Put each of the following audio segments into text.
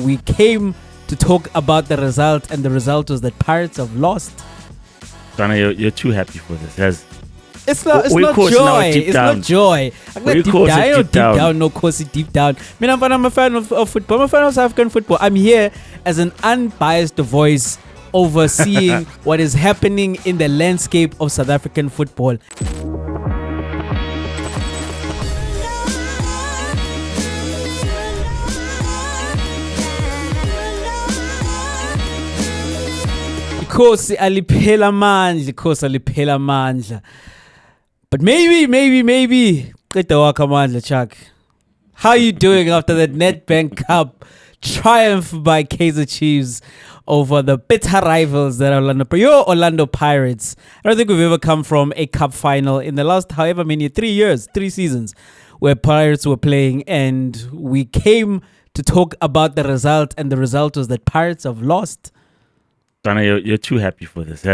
we came to talk about the result, and the result was that Pirates have lost. Dana, you're too happy for this. It's not joy. It's not joy. I'm not deep down. No, course deep down. I'm a fan of football. I'm a fan of South African football. I'm here as an unbiased voice overseeing what is happening in the landscape of South African football. Kosi aliphela mandla. But maybe qeda wakhe amandla, Chuck. How are you doing after the Nedbank Cup triumph by Kaizer Chiefs over the bitter rivals that are Orlando Pirates? I don't think we've ever come from a cup final in the last however many 3 seasons where Pirates were playing, and we came to talk about the result, and the result was that Pirates have lost. Dana, you're too happy for this.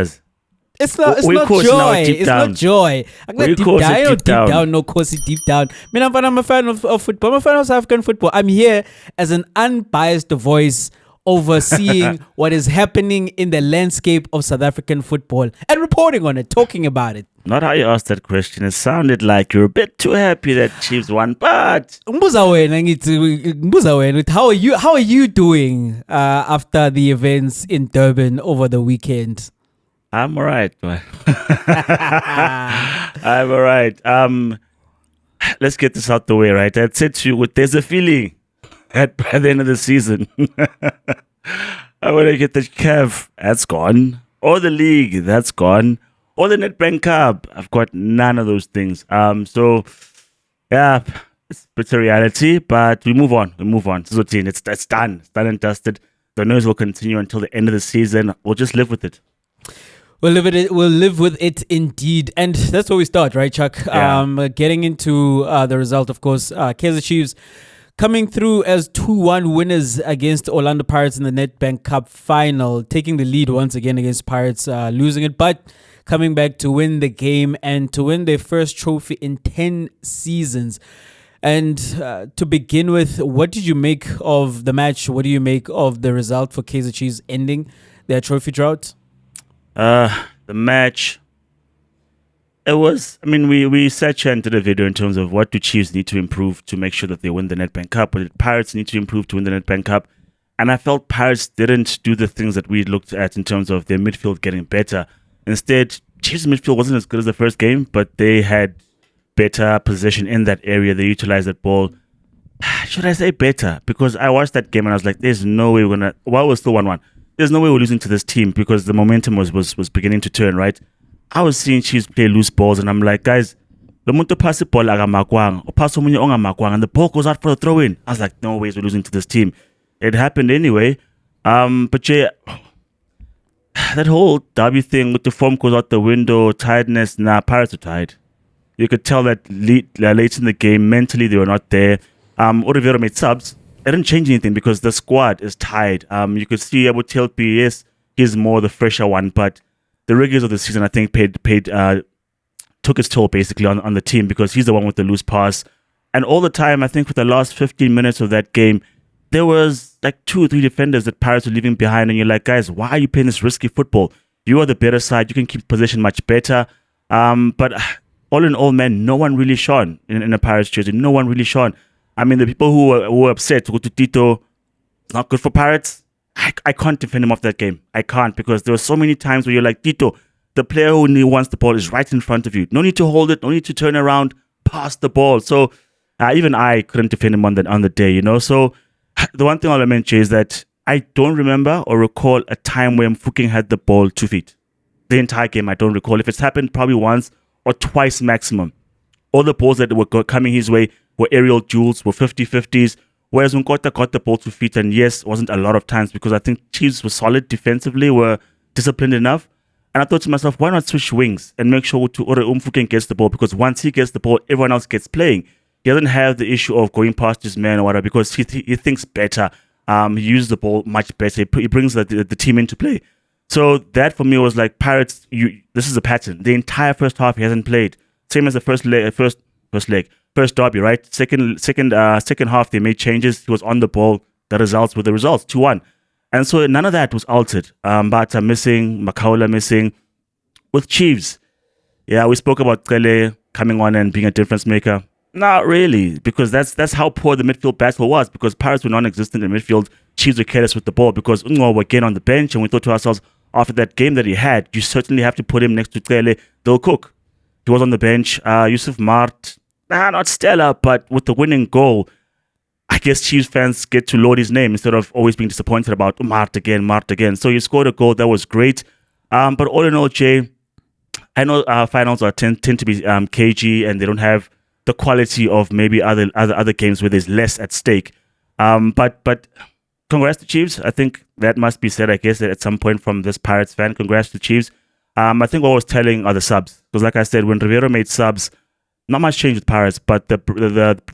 It's not joy. It's not joy. I'm not deep down. No, course deep down. I'm a fan of football. I'm a fan of South African football. I'm here as an unbiased voice overseeing what is happening in the landscape of South African football and reporting on it, talking about it. Not how you asked that question. It sounded like you're a bit too happy that Chiefs won, but how are you doing after the events in Durban over the weekend? I'm alright, man. I'm alright. Let's get this out the way, right? I said to you, there's a feeling at by the end of the season, I want to get the CAF, that's gone, or the league, that's gone, or the Nedbank Cup. I've got none of those things. So yeah, it's a reality, but we move on. So it's done. It's done and dusted. The noise will continue until the end of the season. We'll just live with it. We'll live with it indeed. And that's where we start, right, Chuck? Yeah. Getting into the result, of course, Kaizer Chiefs coming through as 2-1 winners against Orlando Pirates in the Nedbank Cup final, taking the lead once again against Pirates, losing it, but coming back to win the game and to win their first trophy in 10 seasons. And to begin with, what did you make of the match? What do you make of the result for Kaizer Chiefs ending their trophy drought? The match, it was, we sat here and did a video in terms of what do Chiefs need to improve to make sure that they win the Nedbank Cup, what did Pirates need to improve to win the Nedbank Cup, and I felt Pirates didn't do the things that we looked at in terms of their midfield getting better. Instead, Chiefs' midfield wasn't as good as the first game, but they had better possession in that area. They utilized that ball. Should I say better? Because I watched that game and I was like, there's no way we're we're still 1-1. There's no way we're losing to this team because the momentum was beginning to turn, right? I was seeing Chiefs play loose balls and I'm like, guys, the muntu pass the ball and the ball goes out for the throw-in. I was like, no ways we're losing to this team. It happened anyway. But yeah, that whole derby thing with the form goes out the window, tiredness, Pirates are tired. You could tell that late in the game, mentally they were not there. Riveiro made subs. It didn't change anything because the squad is tired. You could see Abu Telpi, yes, he's more the fresher one, but the regulars of the season, I think, took his toll basically on the team because he's the one with the loose pass. And all the time, I think for the last 15 minutes of that game, there was like 2 or 3 defenders that Pirates were leaving behind, and you're like, guys, why are you playing this risky football? You are the better side. You can keep possession much better. But all in all, man, no one really shone in a Pirates jersey. No one really shone. The people who were upset, Tito, not good for Pirates, I can't defend him off that game. I can't, because there were so many times where you're like, Tito, the player who wants the ball is right in front of you. No need to hold it, no need to turn around, pass the ball. So even I couldn't defend him on the day, you know. So the one thing I'll mention is that I don't remember or recall a time where Mfukeng had the ball 2 feet. The entire game, I don't recall. If it's happened, probably once or twice maximum. All the balls that were coming his way were aerial duels, were 50-50s, whereas Nkota got the ball 2 feet, and yes, it wasn't a lot of times because I think Chiefs were solid defensively, were disciplined enough. And I thought to myself, why not switch wings and make sure Mfukeng gets the ball, because once he gets the ball, everyone else gets playing. He doesn't have the issue of going past his man or whatever because he thinks better. He uses the ball much better. He brings the team into play. So that for me was like, Pirates, this is a pattern. The entire first half he hasn't played. Same as the first derby, right? Second half they made changes. He was on the ball, the results were the results, 2-1. And so none of that was altered. Bata missing, Makaula missing. With Chiefs, yeah, we spoke about Kele coming on and being a difference maker. Not really, because that's how poor the midfield battle was, because Pirates were non-existent in midfield. Chiefs were careless with the ball because Ungo were again on the bench, and we thought to ourselves, after that game that he had, you certainly have to put him next to Kele. They'll cook. He was on the bench. Yusuf Mart, not stellar, but with the winning goal, I guess Chiefs fans get to laud his name instead of always being disappointed about Mart again. So he scored a goal that was great. But all in all, Jay, I know finals tend to be cagey, and they don't have the quality of maybe other games where there's less at stake. But congrats to Chiefs. I think that must be said, I guess, at some point from this Pirates fan. Congrats to Chiefs. I think what I was telling are the subs. Because like I said, when Riveiro made subs, not much change with Pirates, but the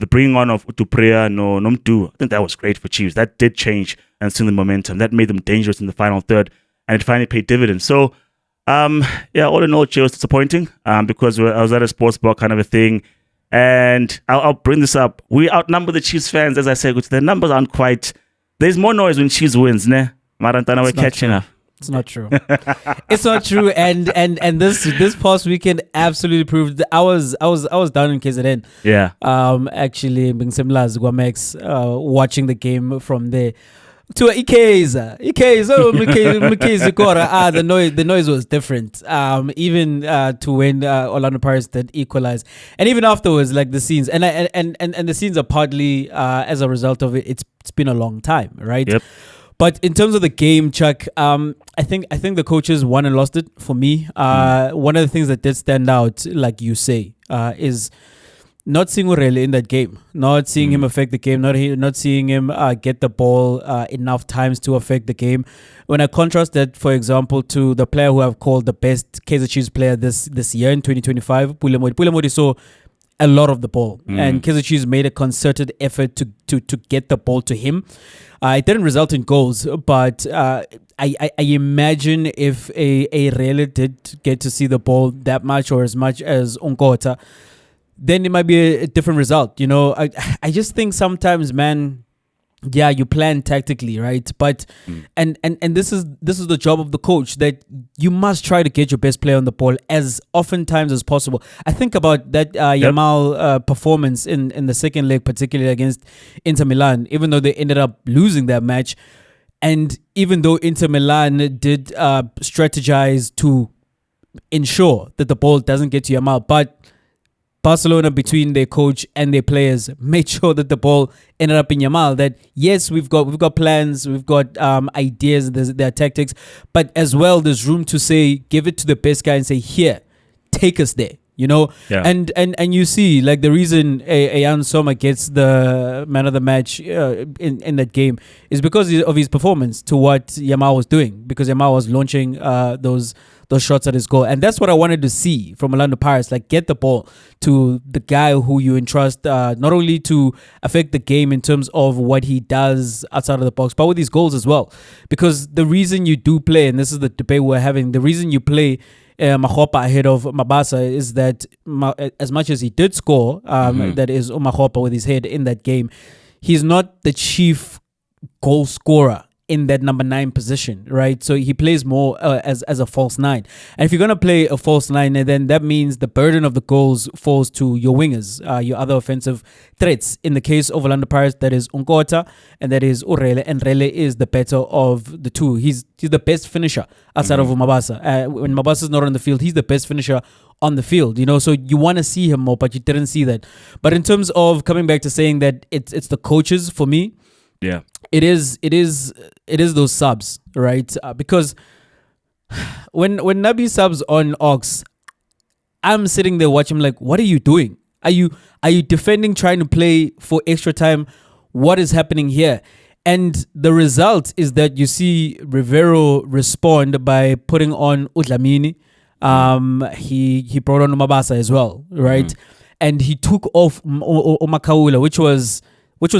bringing on of Utuprea, Nomdu, I think that was great for Chiefs. That did change and send the momentum. That made them dangerous in the final third, and it finally paid dividends. So, yeah, all in all, it was disappointing because I was at a sports bar kind of a thing. And I'll bring this up. We outnumber the Chiefs fans, as I said, which the numbers aren't quite. There's more noise when Chiefs wins, ne? Marantana, we're catching up. It's not true. It's not true. And this past weekend absolutely proved that I was down in KZN. Yeah. Actually being similar as Guamex, watching the game from there. To Ikeza, the noise was different. Even to when Orlando Pirates did equalize, and even afterwards, like the scenes, and the scenes are partly as a result of it. It's been a long time, right? Yep. But in terms of the game, Chuck, I think the coaches won and lost it for me. One of the things that did stand out, like you say, is not seeing Urele in that game, not seeing him affect the game, not seeing him get the ball enough times to affect the game. When I contrast that, for example, to the player who I've called the best Kaizer Chiefs player this year in 2025, Pulemodi saw a lot of the ball, and Kaizer Chiefs made a concerted effort to get the ball to him. It didn't result in goals, but I imagine if a Rele did get to see the ball that much or as much as Onkota, then it might be a different result. You know, I just think sometimes, man, yeah, you plan tactically, right? But and this is the job of the coach, that you must try to get your best player on the ball as oftentimes as possible. I think about that Yamal performance in the second leg, particularly against Inter Milan, even though they ended up losing that match, and even though Inter Milan did strategize to ensure that the ball doesn't get to Yamal, but Barcelona, between their coach and their players, made sure that the ball ended up in Yamal. That yes, we've got plans, we've got ideas, there are tactics, but as well, there's room to say, give it to the best guy and say, here, take us there. You know, and you see, like, the reason Ayan Soma gets the man of the match in that game is because of his performance to what Yamal was doing, because Yamal was launching those shots at his goal. And that's what I wanted to see from Orlando Pirates, like, get the ball to the guy who you entrust, not only to affect the game in terms of what he does outside of the box, but with his goals as well. Because the reason you do play, and this is the debate we're having, the reason you play Mahopa ahead of Mabasa is that as much as he did score, that is Mahopa with his head in that game, he's not the chief goal scorer in that number 9 position, right? So he plays more as a false 9. And if you're going to play a false 9, then that means the burden of the goals falls to your wingers, your other offensive threats. In the case of Orlando Pirates, that is Onkota and that is Urele, and Rele is the better of the two. He's the best finisher outside of Mabasa. When Mabasa's not on the field, he's the best finisher on the field, you know, so you want to see him more, but you didn't see that. But in terms of coming back to saying that it's the coaches, for me, yeah, it is those subs, right? Because when Nabi subs on Ox, I'm sitting there watching, like, what are you doing? Are you defending, trying to play for extra time? What is happening here? And the result is that you see Riveiro respond by putting on Udlamini. He brought on Mabasa as well, right? And he took off Omakaula, which was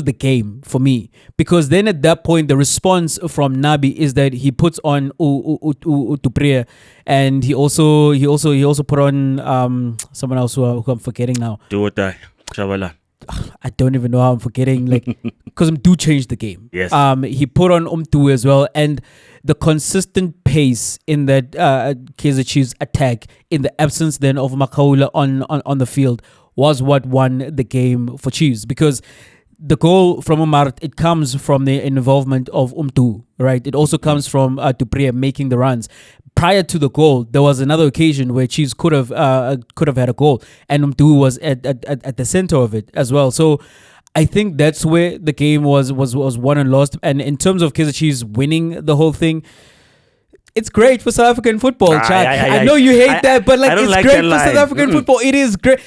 the game for me, because then at that point the response from Nabi is that he puts on Utuprea, and he also put on someone else who I'm forgetting now. Do or die, Chavala. I don't even know how I'm forgetting, like, because Umtu changed the game. Yes. He put on Umtu as well, and the consistent pace in that Kaizer Chiefs attack, in the absence then of Makaula on the field, was what won the game for Chiefs, because the goal from Umar, it comes from the involvement of Umtu, right? It also comes from Dupré making the runs. Prior to the goal, there was another occasion where Chiefs could have had a goal, and Umtu was at the center of it as well. So I think that's where the game was won and lost. And in terms of Kaizer Chiefs winning the whole thing, it's great for South African football, Chuck. I know you hate that, but it's like great for South African football. It is great.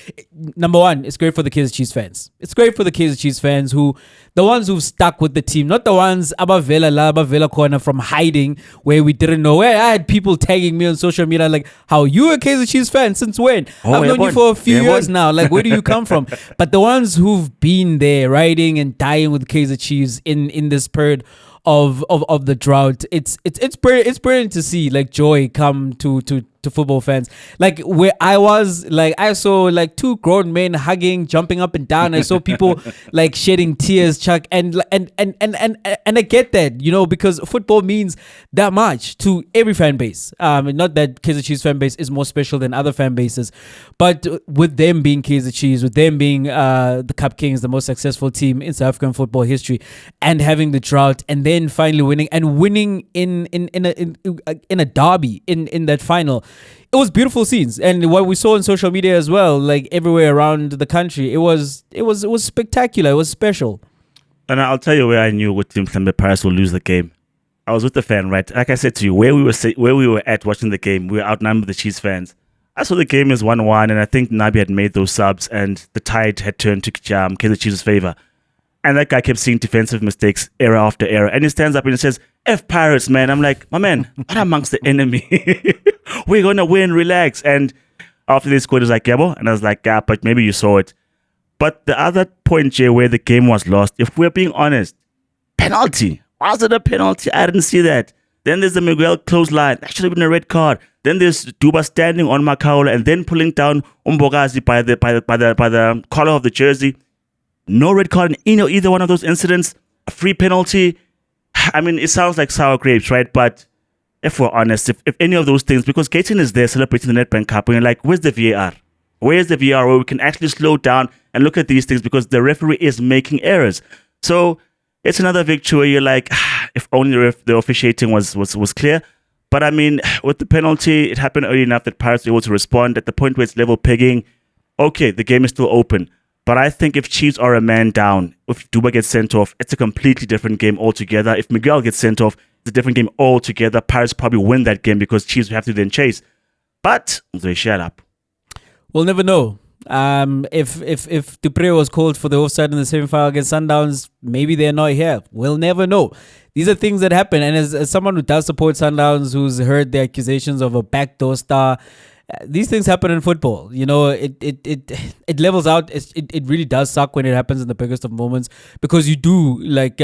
Number one, it's great for the Kaizer Chiefs fans. It's great for the Kaizer Chiefs fans, the ones who've stuck with the team, not the ones Abavela corner from hiding, where we didn't know. Where I had people tagging me on social media like, "How you a Kaizer Chiefs fan? Since when? I've known you for a few years now. Like, where do you come from?" But the ones who've been there, riding and dying with Kaizer Chiefs in this period of the drought, it's brilliant to see like joy come to football fans. Like where I was, like I saw like two grown men hugging, jumping up and down. I saw people like shedding tears, Chuck, and I get that, because football means that much to every fan base. Not that Kaizer Chiefs fan base is more special than other fan bases, but with them being Kaizer Chiefs, with them being the Cup Kings, the most successful team in South African football history, and having the drought, and then finally winning in a derby in that final. It was beautiful scenes, and what we saw on social media as well, like everywhere around the country, it was spectacular. It was special. And I'll tell you where I knew what team Paris will lose the game. I was with the fan, right? Like I said to you, where we were at watching the game, we were outnumbered the Chiefs fans. I saw the game as 1-1, and I think Nabi had made those subs, and the tide had turned to Kaizer Chiefs' favor. And that guy kept seeing defensive mistakes, error after error. And he stands up and he says, "F Pirates, man." I'm like, my man, what amongst the enemy? We're going to win, relax. And after they scored, he was like, yeah, and I was like, yeah, but maybe you saw it. But the other point, Jay, where the game was lost, if we're being honest, penalty. Was it a penalty? I didn't see that. Then there's the Miguel clothesline. That should have been a red card. Then there's Duba standing on Makaula and then pulling down Umbogazi by the collar of the jersey. No red card in either one of those incidents. A free penalty. I mean, it sounds like sour grapes, right? But if we're honest, if any of those things, because Gaten is there celebrating the Nedbank Cup, and you're like, where's the VAR? Where's the VAR where we can actually slow down and look at these things, because the referee is making errors. So it's another victory where you're like, if only the officiating was clear. But I mean, with the penalty, it happened early enough that Pirates were able to respond. At the point where it's level pegging, okay, the game is still open. But I think if Chiefs are a man down, if Duba gets sent off, it's a completely different game altogether. If Miguel gets sent off, it's a different game altogether. Pirates probably win that game because Chiefs have to then chase. But they shut up. We'll never know. If Dupré was called for the offside in the semi-final against Sundowns, maybe they're not here. We'll never know. These are things that happen. And as someone who does support Sundowns, who's heard the accusations of a backdoor star, these things happen in football. It levels out. It really does suck when it happens in the biggest of moments, because you do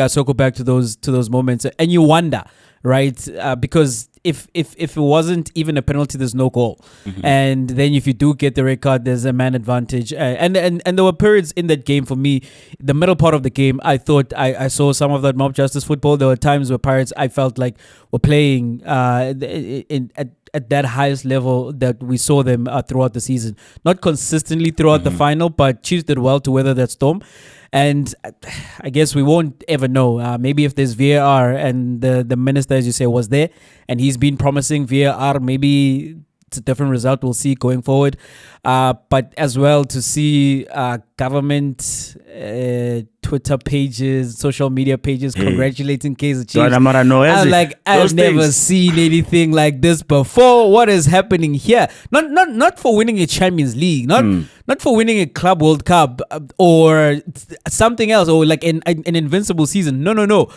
circle back to those moments and you wonder, right? Because if it wasn't even a penalty, there's no goal. Mm-hmm. And then if you do get the red card, there's a man advantage. And there were periods in that game for me, the middle part of the game, I thought I saw some of that mob justice football. There were times where Pirates, I felt like, were playing at that highest level that we saw them throughout the season. Not consistently throughout the final, but Chiefs did well to weather that storm. And I guess we won't ever know. Maybe if there's VAR and the minister, as you say, was there and he's been promising VAR, maybe it's a different result we'll see going forward. But as well, to see government Twitter pages, social media pages congratulating Kaizer Chiefs. I've never seen anything like this before. What is happening here? Not for winning a Champions League, not for winning a Club World Cup or something else, or like an invincible season. No.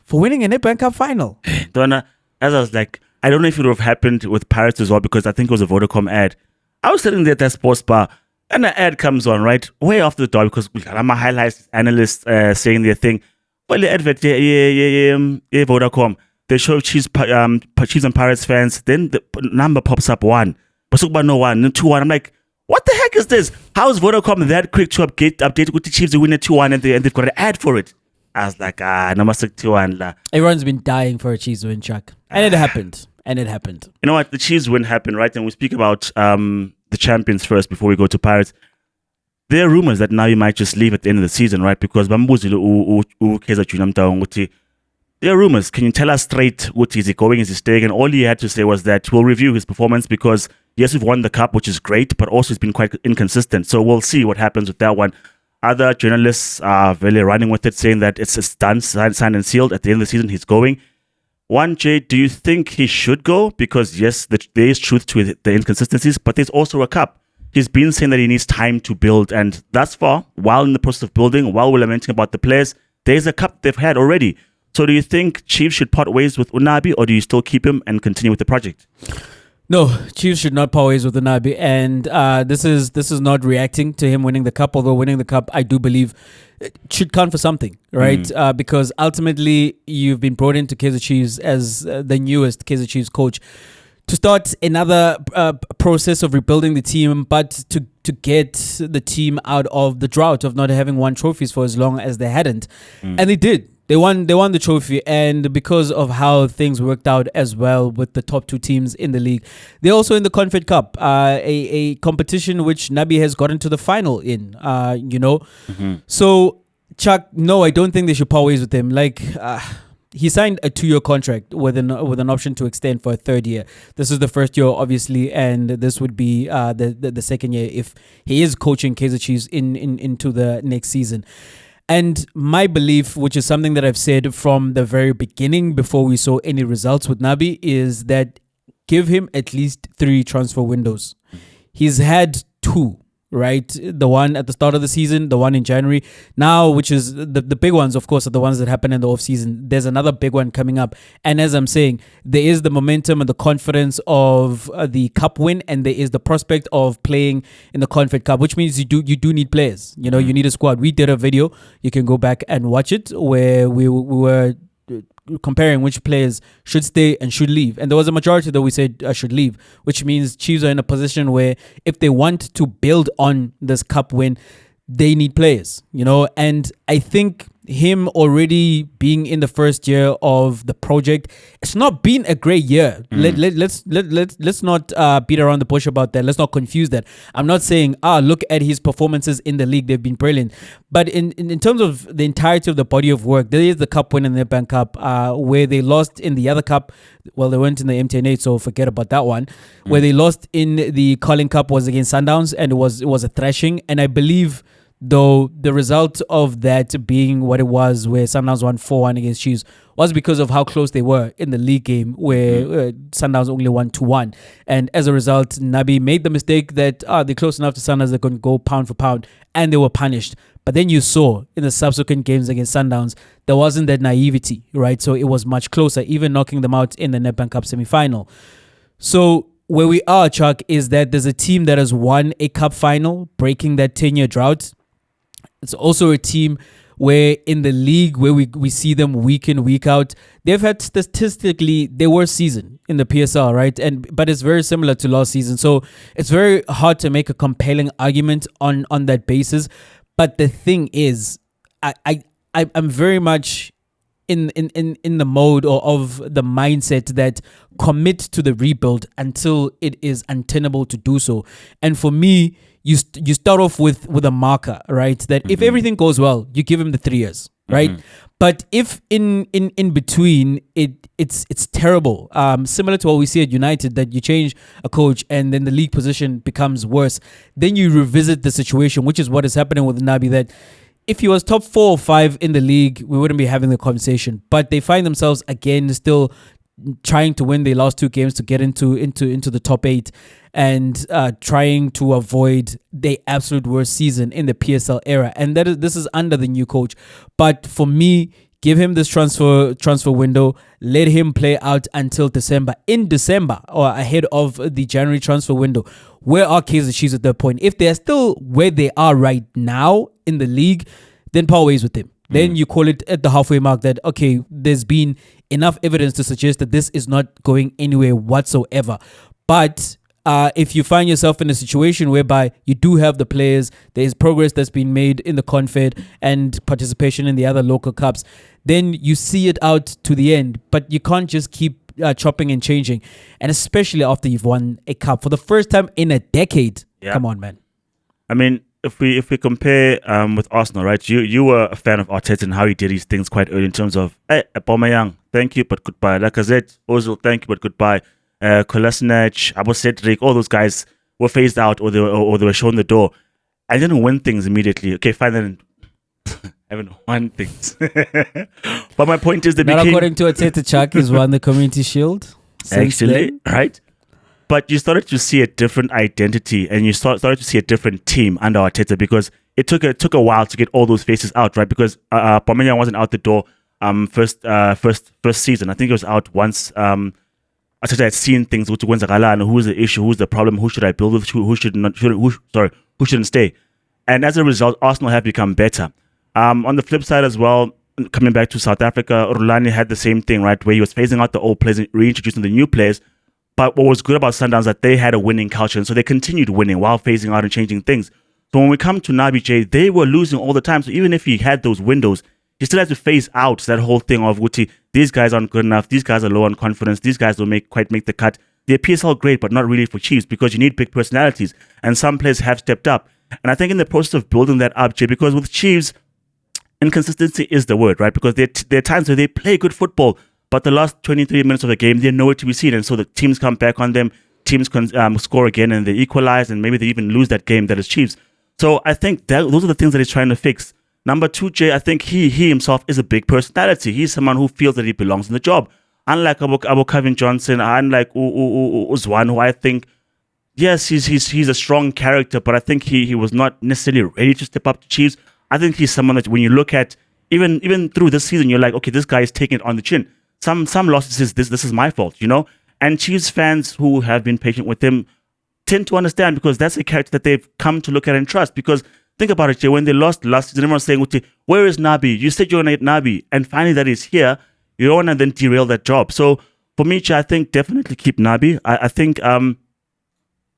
For winning a Nedbank Cup final. Donna, as I was like, I don't know if it would have happened with Pirates as well, because I think it was a Vodacom ad. I was sitting there at that sports bar, and the ad comes on, right? Way after the door, because I'm a highlights analyst saying their thing. Well, the advert, Vodacom. They show Chiefs and Pirates fans. Then the number pops up 1. But no 1, 2-1. I'm like, What the heck is this? How is Vodacom that quick to update with the Chiefs to win a 2-1 and they've got an ad for it? I was like, namasik 2-1 la. Everyone's been dying for a Chiefs win, Chuck. And it happened. You know what? The Chiefs win happened, right? And we speak about the champions first before we go to Pirates. There are rumors that now you might just leave at the end of the season, right? Because Kaizer Chiefs, there are rumors. Can you tell us straight what is he going? Is he staying? And all he had to say was that we'll review his performance because yes, we've won the cup, which is great, but also it's been quite inconsistent. So we'll see what happens with that one. Other journalists are really running with it, saying that it's done, signed and sealed. At the end of the season, he's going. Jay, do you think he should go? Because yes, there is truth to the inconsistencies, but there's also a cup. He's been saying that he needs time to build, and thus far, while in the process of building, while we're lamenting about the players, there's a cup they've had already. So do you think Chiefs should part ways with Nabi, or do you still keep him and continue with the project? No, Chiefs should not part ways with Nabi, and this is not reacting to him winning the cup. Although winning the cup, I do believe it should count for something, right? Because ultimately, you've been brought into Kaizer Chiefs as the newest Kaizer Chiefs coach to start another process of rebuilding the team, but to get the team out of the drought of not having won trophies for as long as they hadn't, and they did. They won the trophy, and because of how things worked out as well with the top two teams in the league, they're also in the Confed Cup, a competition which Nabi has gotten to the final in. So Chuck, no, I don't think they should part ways with him. Like he signed a 2-year contract with an option to extend for a 3rd year. This is the first year, obviously, and this would be the second year if he is coaching Kaizer Chiefs into the next season. And my belief, which is something that I've said from the very beginning before we saw any results with Nabi, is that give him at least 3 transfer windows. He's had 2, right? The one at the start of the season, the one in January. Now, which is the big ones, of course, are the ones that happen in the off-season. There's another big one coming up. And as I'm saying, there is the momentum and the confidence of the cup win, and there is the prospect of playing in the Confed Cup, which means you do need players. You know, you need a squad. We did a video. You can go back and watch it where we were comparing which players should stay and should leave, and there was a majority that we said should leave, which means Chiefs are in a position where if they want to build on this cup win, they need players, and I think him already being in the first year of the project, it's not been a great year. Let's not beat around the bush about that. Let's not confuse that. I'm not saying look at his performances in the league, they've been brilliant, but in terms of the entirety of the body of work, there is the cup win in the Nedbank Cup where they lost in the other cup. Well, they went in the MTN8, so forget about that one. Where they lost in the Carling Cup was against Sundowns, and it was a thrashing, and I believe, though, the result of that being what it was, where Sundowns won 4-1 against Chiefs, was because of how close they were in the league game, where Sundowns only won 2-1. And as a result, Nabi made the mistake that they're close enough to Sundowns, they can go pound for pound, and they were punished. But then you saw in the subsequent games against Sundowns, there wasn't that naivety, right? So it was much closer, even knocking them out in the Nedbank Cup semi-final. So where we are, Chuck, is that there's a team that has won a cup final, breaking that 10-year drought. It's also a team where in the league, where we see them week in, week out, they've had statistically their worst season in the PSL, right? But it's very similar to last season. So it's very hard to make a compelling argument on that basis. But the thing is, I'm very much in the mode or of the mindset that commit to the rebuild until it is untenable to do so. And for me, you start off with a marker, right? That if everything goes well, you give him the 3 years, right? But if in between it's terrible, similar to what we see at United, that you change a coach and then the league position becomes worse, then you revisit the situation, which is what is happening with Nabi. That if he was top 4 or 5 in the league, we wouldn't be having the conversation. But they find themselves again still trying to win their last 2 games to get into the top 8, and trying to avoid the absolute worst season in the PSL era. And this is under the new coach. But for me, give him this transfer window. Let him play out until December. In December, or ahead of the January transfer window, where are Kaizer Chiefs at that point? If they're still where they are right now in the league, then part ways with him. Then you call it at the halfway mark that, okay, there's been enough evidence to suggest that this is not going anywhere whatsoever. But if you find yourself in a situation whereby you do have the players, there's progress that's been made in the Confed and participation in the other local cups, then you see it out to the end. But you can't just keep chopping and changing, and especially after you've won a cup for the first time in a decade. Yeah. Come on, man. I mean, if we compare with Arsenal, right? You were a fan of Arteta and how he did his things quite early in terms of, hey, Aubameyang, thank you, but goodbye. Lacazette, Ozil, thank you, but goodbye. Kolasinac, Abu Cedric, all those guys were phased out or they were shown the door. I didn't win things immediately. Okay, fine, then I haven't won things. But my point is they Not became... according to Arteta, Chuck, he's won the Community Shield. Actually, right? But you started to see a different identity and you started to see a different team under Arteta because it took a while to get all those faces out, right? Because Aubameyang wasn't out the door first season. I think it was out once. Arteta had seen things, who's the issue, who's the problem, who should I build with, who shouldn't stay. And as a result, Arsenal have become better. On the flip side as well, coming back to South Africa, Rulani had the same thing, right? Where he was phasing out the old players and reintroducing the new players. But what was good about Sundowns is that they had a winning culture, and so they continued winning while phasing out and changing things. So when we come to Nabi J, they were losing all the time. So even if he had those windows, he still had to phase out that whole thing of Wuti, these guys aren't good enough, these guys are low on confidence, these guys don't quite make the cut. They're PSL great, but not really for Chiefs because you need big personalities. And some players have stepped up. And I think in the process of building that up, Jay, because with Chiefs, inconsistency is the word, right? Because there are times where they play good football, but the last 23 minutes of the game, they're nowhere to be seen. And so the teams come back on them, teams can score again, and they equalize, and maybe they even lose that game that is Chiefs. So I think those are the things that he's trying to fix. Number two, Jay, I think he himself is a big personality. He's someone who feels that he belongs in the job. Unlike Abu Kevin Johnson, unlike Uzwan, who I think, yes, he's a strong character, but I think he was not necessarily ready to step up to Chiefs. I think he's someone that when you look at, even through this season, you're like, okay, this guy is taking it on the chin. Some losses, this is my fault, you know? And Chiefs fans who have been patient with him tend to understand because that's a character that they've come to look at and trust. Because think about it, Jay, when they lost last season, everyone was saying, where is Nabi? You said you're going to get Nabi. And finally that he's here. You don't want to then derail that job. So for me, Jay, I think definitely keep Nabi. I think,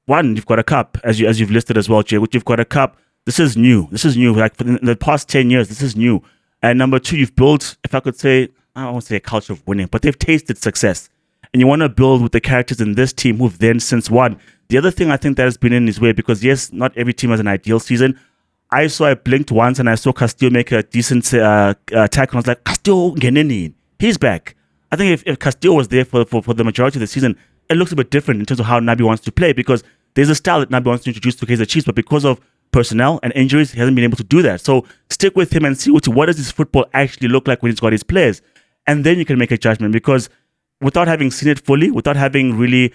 one, you've got a cup, as you've listed as well, Jay, which you've got a cup. This is new. Like for the past 10 years, this is new. And number two, you've built, if I could say, I don't want to say a culture of winning, but they've tasted success. And you want to build with the characters in this team who've then since won. The other thing I think that has been in his way, because yes, not every team has an ideal season. I blinked once and I saw Castillo make a decent tackle. And I was like, Castillo, he's back. I think if Castillo was there for the majority of the season, it looks a bit different in terms of how Nabi wants to play, because there's a style that Nabi wants to introduce to Kaizer Chiefs, but because of personnel and injuries, he hasn't been able to do that. So stick with him and see what does his football actually look like when he's got his players. And then you can make a judgment, because without having seen it fully, without having really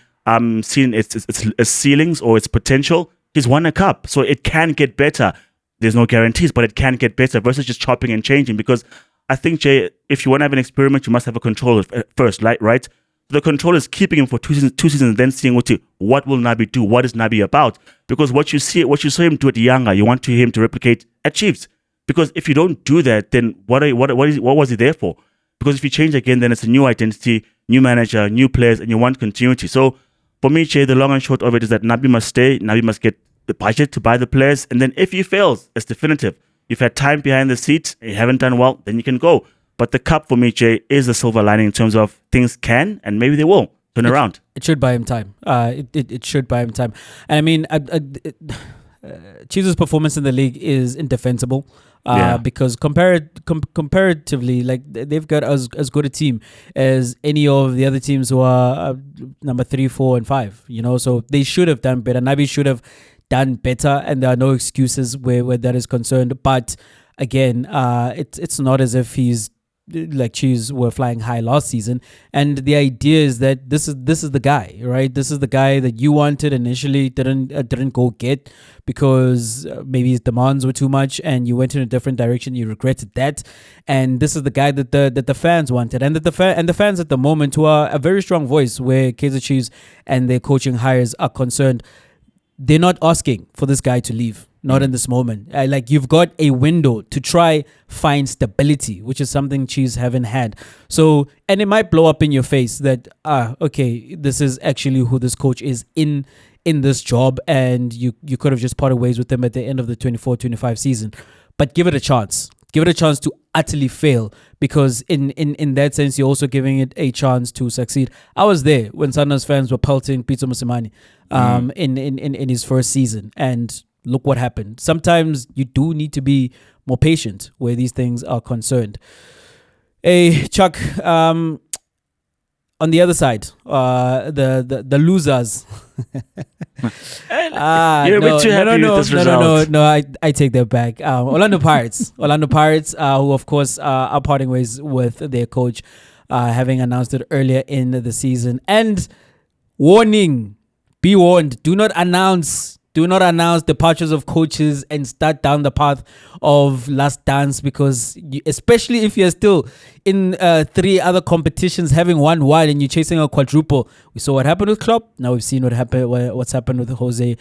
seen its ceilings or its potential, he's won a cup. So it can get better. There's no guarantees, but it can get better versus just chopping and changing. Because I think, Jay, if you want to have an experiment, you must have a control first, right? The control is keeping him for two seasons and then seeing what will Nabi do? What is Nabi about? Because what you saw him do at Yanga, you want him to replicate at Chiefs. Because if you don't do that, then what was he there for? Because if you change again, then it's a new identity, new manager, new players, and you want continuity. So for me, Jay, the long and short of it is that Nabi must stay. Nabi must get the budget to buy the players. And then if he fails, it's definitive. You've had time behind the seats, and you haven't done well, then you can go. But the cup for me, Jay, is the silver lining in terms of things can and maybe they will turn around. It should buy him time. It should buy him time. And I mean, Chiefs' performance in the league is indefensible. Because comparatively, like they've got as good a team as any of the other teams who are number 3, 4, and 5. You know, so they should have done better. Nabi should have done better, and there are no excuses where that is concerned. But again, it's not as if he's like Chiefs were flying high last season, and the idea is that this is the guy, right? This is the guy that you wanted initially, didn't go get because maybe his demands were too much, and you went in a different direction. You regretted that, and this is the guy that the fans wanted, and the fans at the moment, who are a very strong voice where Kaizer Chiefs and their coaching hires are concerned, they're not asking for this guy to leave. Not in this moment. Like, you've got a window to try find stability, which is something Chiefs haven't had. So, and it might blow up in your face that, okay, this is actually who this coach is in in this job, and you could have just parted ways with him at the end of the 24-25 season. But give it a chance. Give it a chance to utterly fail, because in that sense, you're also giving it a chance to succeed. I was there when Sundowns fans were pelting Pitso Mosimane in his first season, and look what happened. Sometimes you do need to be more patient where these things are concerned. Hey, Chuck, on the other side, the losers. You're a bit too happy with this result. No, I take that back. Orlando Pirates, who of course are parting ways with their coach, having announced it earlier in the season. And warning, be warned: do not announce departures of coaches and start down the path of last dance, because especially if you're still in 3 other competitions, having won one and you're chasing a quadruple. We saw what happened with Klopp. Now we've seen what's happened with Jose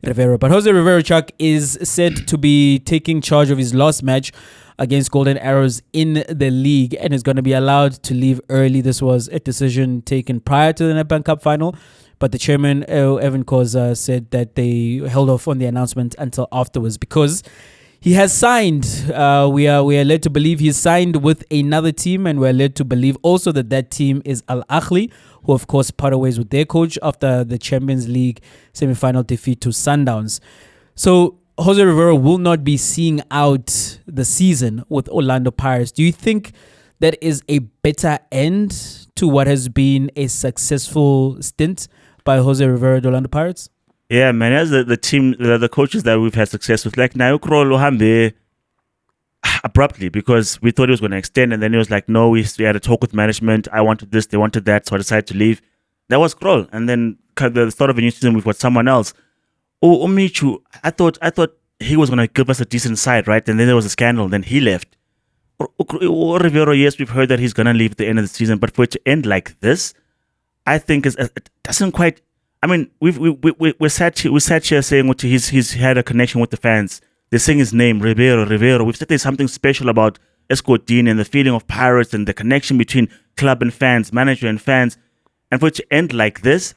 Riveiro. But Jose Riveiro, Chuck, is said to be taking charge of his last match against Golden Arrows in the league and is going to be allowed to leave early. This was a decision taken prior to the Nedbank Cup final, but the chairman, Evan Koza, said that they held off on the announcement until afterwards because he has signed. We are led to believe he's signed with another team, and we're led to believe also that team is Al Ahly, who of course parted ways with their coach after the Champions League semi-final defeat to Sundowns. So Jose Riveiro will not be seeing out the season with Orlando Pirates. Do you think that is a better end to what has been a successful stint by Jose Riveiro at Orlando Pirates? Yeah, man, as the team, the coaches that we've had success with, like Naukro Lohambe, abruptly, because we thought he was going to extend, and then he was like, no, we had a talk with management. I wanted this, they wanted that, so I decided to leave. That was Kroll. And then at the start of a new season, we've got someone else. Oh, Omichu, I thought he was going to give us a decent side, right? And then there was a scandal, then he left. Or Riveiro, yes, we've heard that he's going to leave at the end of the season, but for it to end like this, I think it doesn't quite. I mean, we sat here saying what he's had a connection with the fans. They sing his name, Riveiro. We've said there's something special about Escotine and the feeling of Pirates and the connection between club and fans, manager and fans. And for it to end like this,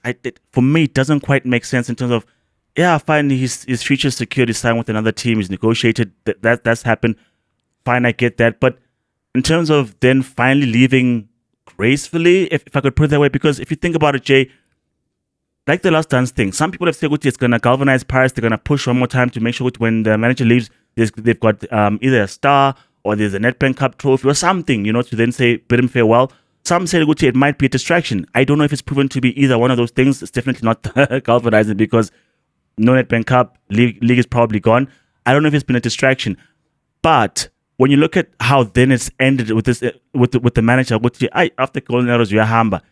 for me, it doesn't quite make sense in terms of, yeah, fine, his future secured, he's signed with another team, he's negotiated, that's happened. Fine, I get that. But in terms of then finally leaving gracefully, if I could put it that way, because if you think about it, Jay, like the last dance thing, some people have said it's going to galvanize Paris, they're going to push one more time to make sure when the manager leaves, they've got either a star or there's a Nedbank Cup trophy or something, to then say bid him farewell. Some say it might be a distraction. I don't know if it's proven to be either one of those things. It's definitely not galvanizing because no Nedbank Cup, league is probably gone. I don't know if it's been a distraction. But when you look at how then it's ended with this, with the manager, after Golden Arrows, you're Hamba.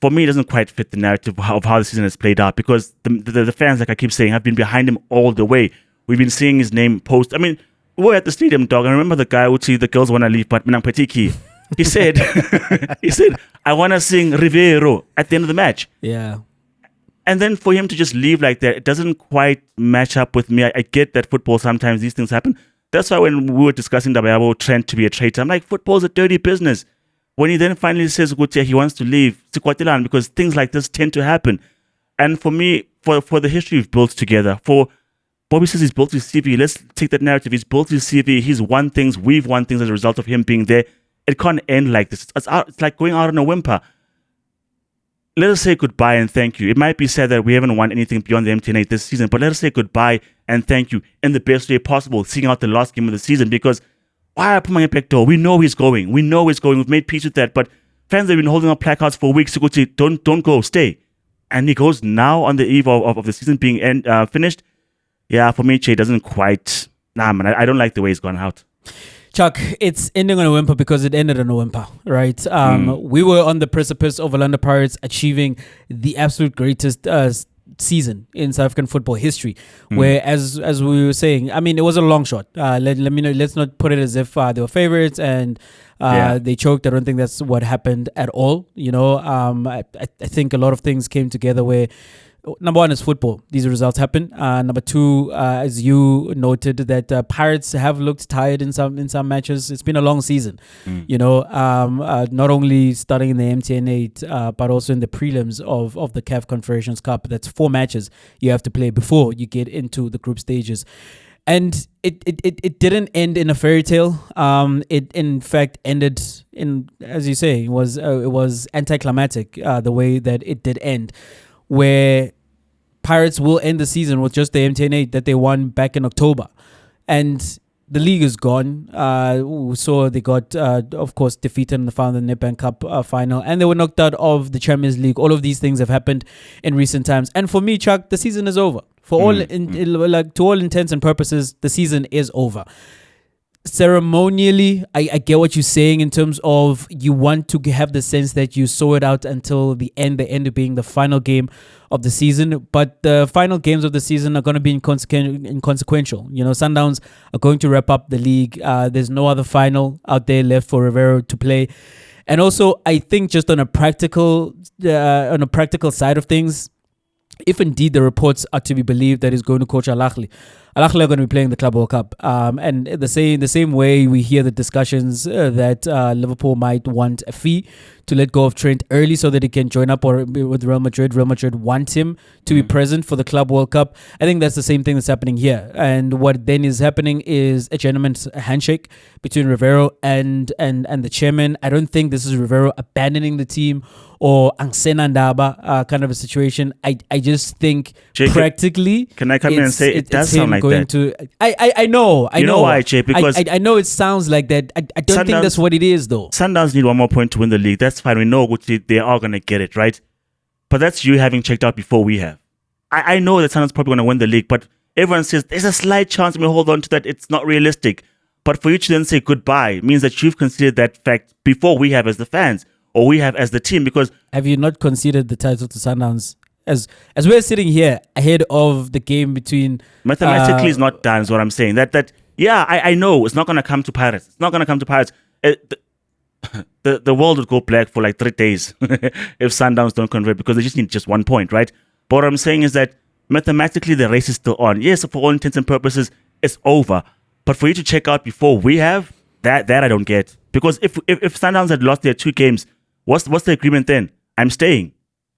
For me, it doesn't quite fit the narrative of how the season has played out because the fans, like I keep saying, have been behind him all the way. We've been seeing his name post. I mean, we were at the stadium, dog. I remember the guy who said the girls want to leave, but Minang Patiki. He said, I want to sing Riveiro at the end of the match. Yeah. And then for him to just leave like that, it doesn't quite match up with me. I get that football, sometimes these things happen. That's why when we were discussing Dabayabo trend to be a traitor, I'm like, football's a dirty business. When he then finally says he wants to leave, because things like this tend to happen. And for me, for the history we've built together, for Bobby says he's built his CV, let's take that narrative. He's built his CV, he's won things, we've won things as a result of him being there. It can't end like this. It's like going out on a whimper. Let us say goodbye and thank you. It might be said that we haven't won anything beyond the MTN8 this season, but let us say goodbye and thank you in the best way possible, seeing out the last game of the season, because why are Manny Pacquiao? We know he's going. We've made peace with that, but fans have been holding up placards for weeks to go to, don't go, stay. And he goes now on the eve of the season being finished. Yeah, for me, Che doesn't quite. Nah, man, I don't like the way he's gone out. Chuck, it's ending on a whimper because it ended on a whimper, right? We were on the precipice of Orlando Pirates achieving the absolute greatest season in South African football history, where, as we were saying, I mean, it was a long shot. Let me know. Let's not put it as if they were favorites and they choked. I don't think that's what happened at all. I think a lot of things came together where number one is football. These results happen. Number two, as you noted, that Pirates have looked tired in some matches. It's been a long season, not only starting in the MTN 8, but also in the prelims of the CAF Confederations Cup. That's 4 matches you have to play before you get into the group stages. And it didn't end in a fairy tale. It in fact ended in, as you say, it was anticlimactic the way that it did end, where Pirates will end the season with just the MTN 8 that they won back in October, and the league is gone. So they got, of course, defeated in the final Nedbank Cup final, and they were knocked out of the Champions League. All of these things have happened in recent times, and for me, Chuck, the season is over. For to all intents and purposes, the season is over. Ceremonially, I get what you're saying in terms of you want to have the sense that you saw it out until the end being the final game of the season. But the final games of the season are going to be inconsequential. Sundowns are going to wrap up the league. There's no other final out there left for Riveiro to play. And also, I think just on a practical side of things, if indeed the reports are to be believed that he's going to coach Al Ahly are going to be playing the Club World Cup. And the same way we hear the discussions that Liverpool might want a fee to let go of Trent early so that he can join up with Real Madrid. Real Madrid want him to be present for the Club World Cup. I think that's the same thing that's happening here. And what then is happening is a gentleman's handshake between Riveiro and the chairman. I don't think this is Riveiro abandoning the team or Angsena Ndaba kind of a situation. I just think Jake, practically, can I come in and say it does sound like that? I know. You know why, Jay? Because I know it sounds like that. I don't think that's what it is, though. Sundowns need one more point to win the league. That's fine. We know they are going to get it, right? But that's you having checked out before we have. I know that Sundowns probably going to win the league, but everyone says there's a slight chance we hold on to that. It's not realistic. But for you to then say goodbye means that you've considered that fact before we have as the fans, or we have as the team. Because have you not considered the title to Sundowns? As we're sitting here ahead of the game between... Mathematically, it's not done, is what I'm saying. I know it's not going to come to Pirates. It's not going to come to Pirates. The world would go black for like 3 days if Sundowns don't convert, because they just need just 1 point, right? But what I'm saying is that mathematically the race is still on. Yes, for all intents and purposes, it's over. But for you to check out before we have, that I don't get. Because if Sundowns had lost their 2 games, what's the agreement then? I'm staying.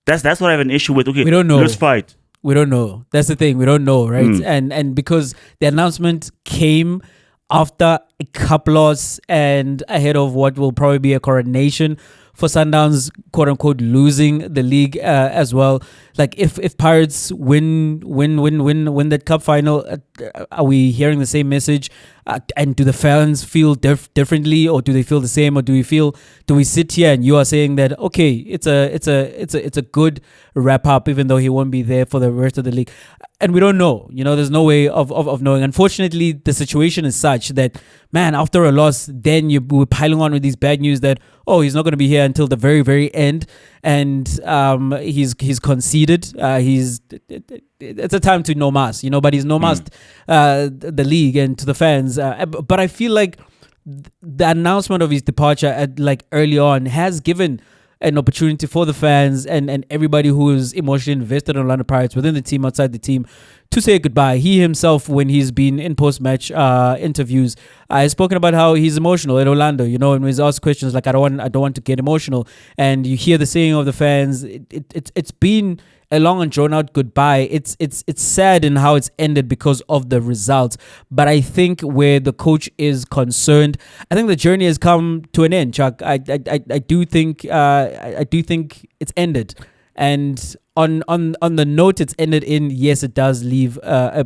That's what I have an issue with. Okay, we don't know. Let's fight. We don't know. That's the thing. We don't know, right? And because the announcement came after a cup loss and ahead of what will probably be a coronation for Sundowns, quote unquote, losing the league as well. Like if Pirates win that cup final, are we hearing the same message? And do the fans feel differently, or do they feel the same, or do we sit here and you are saying that okay, it's a good wrap up, even though he won't be there for the rest of the league? And we don't know. There's no way of knowing. Unfortunately, the situation is such that, man, after a loss, then we're piling on with these bad news that, oh, he's not going to be here until the very, very end. And he's conceded. It's a time to no mas, but he's no mas the league and to the fans. But I feel like the announcement of his departure early on has given an opportunity for the fans and everybody who is emotionally invested in Orlando Pirates, within the team, outside the team, to say goodbye. He himself, when he's been in post-match interviews, has spoken about how he's emotional at Orlando, and when he's asked questions like, I don't want to get emotional, and you hear the saying of the fans. It's been a long and drawn out goodbye. It's sad in how it's ended because of the results. But I think where the coach is concerned, I think the journey has come to an end, Chuck. I do think it's ended. And on the note it's ended in, yes, it does leave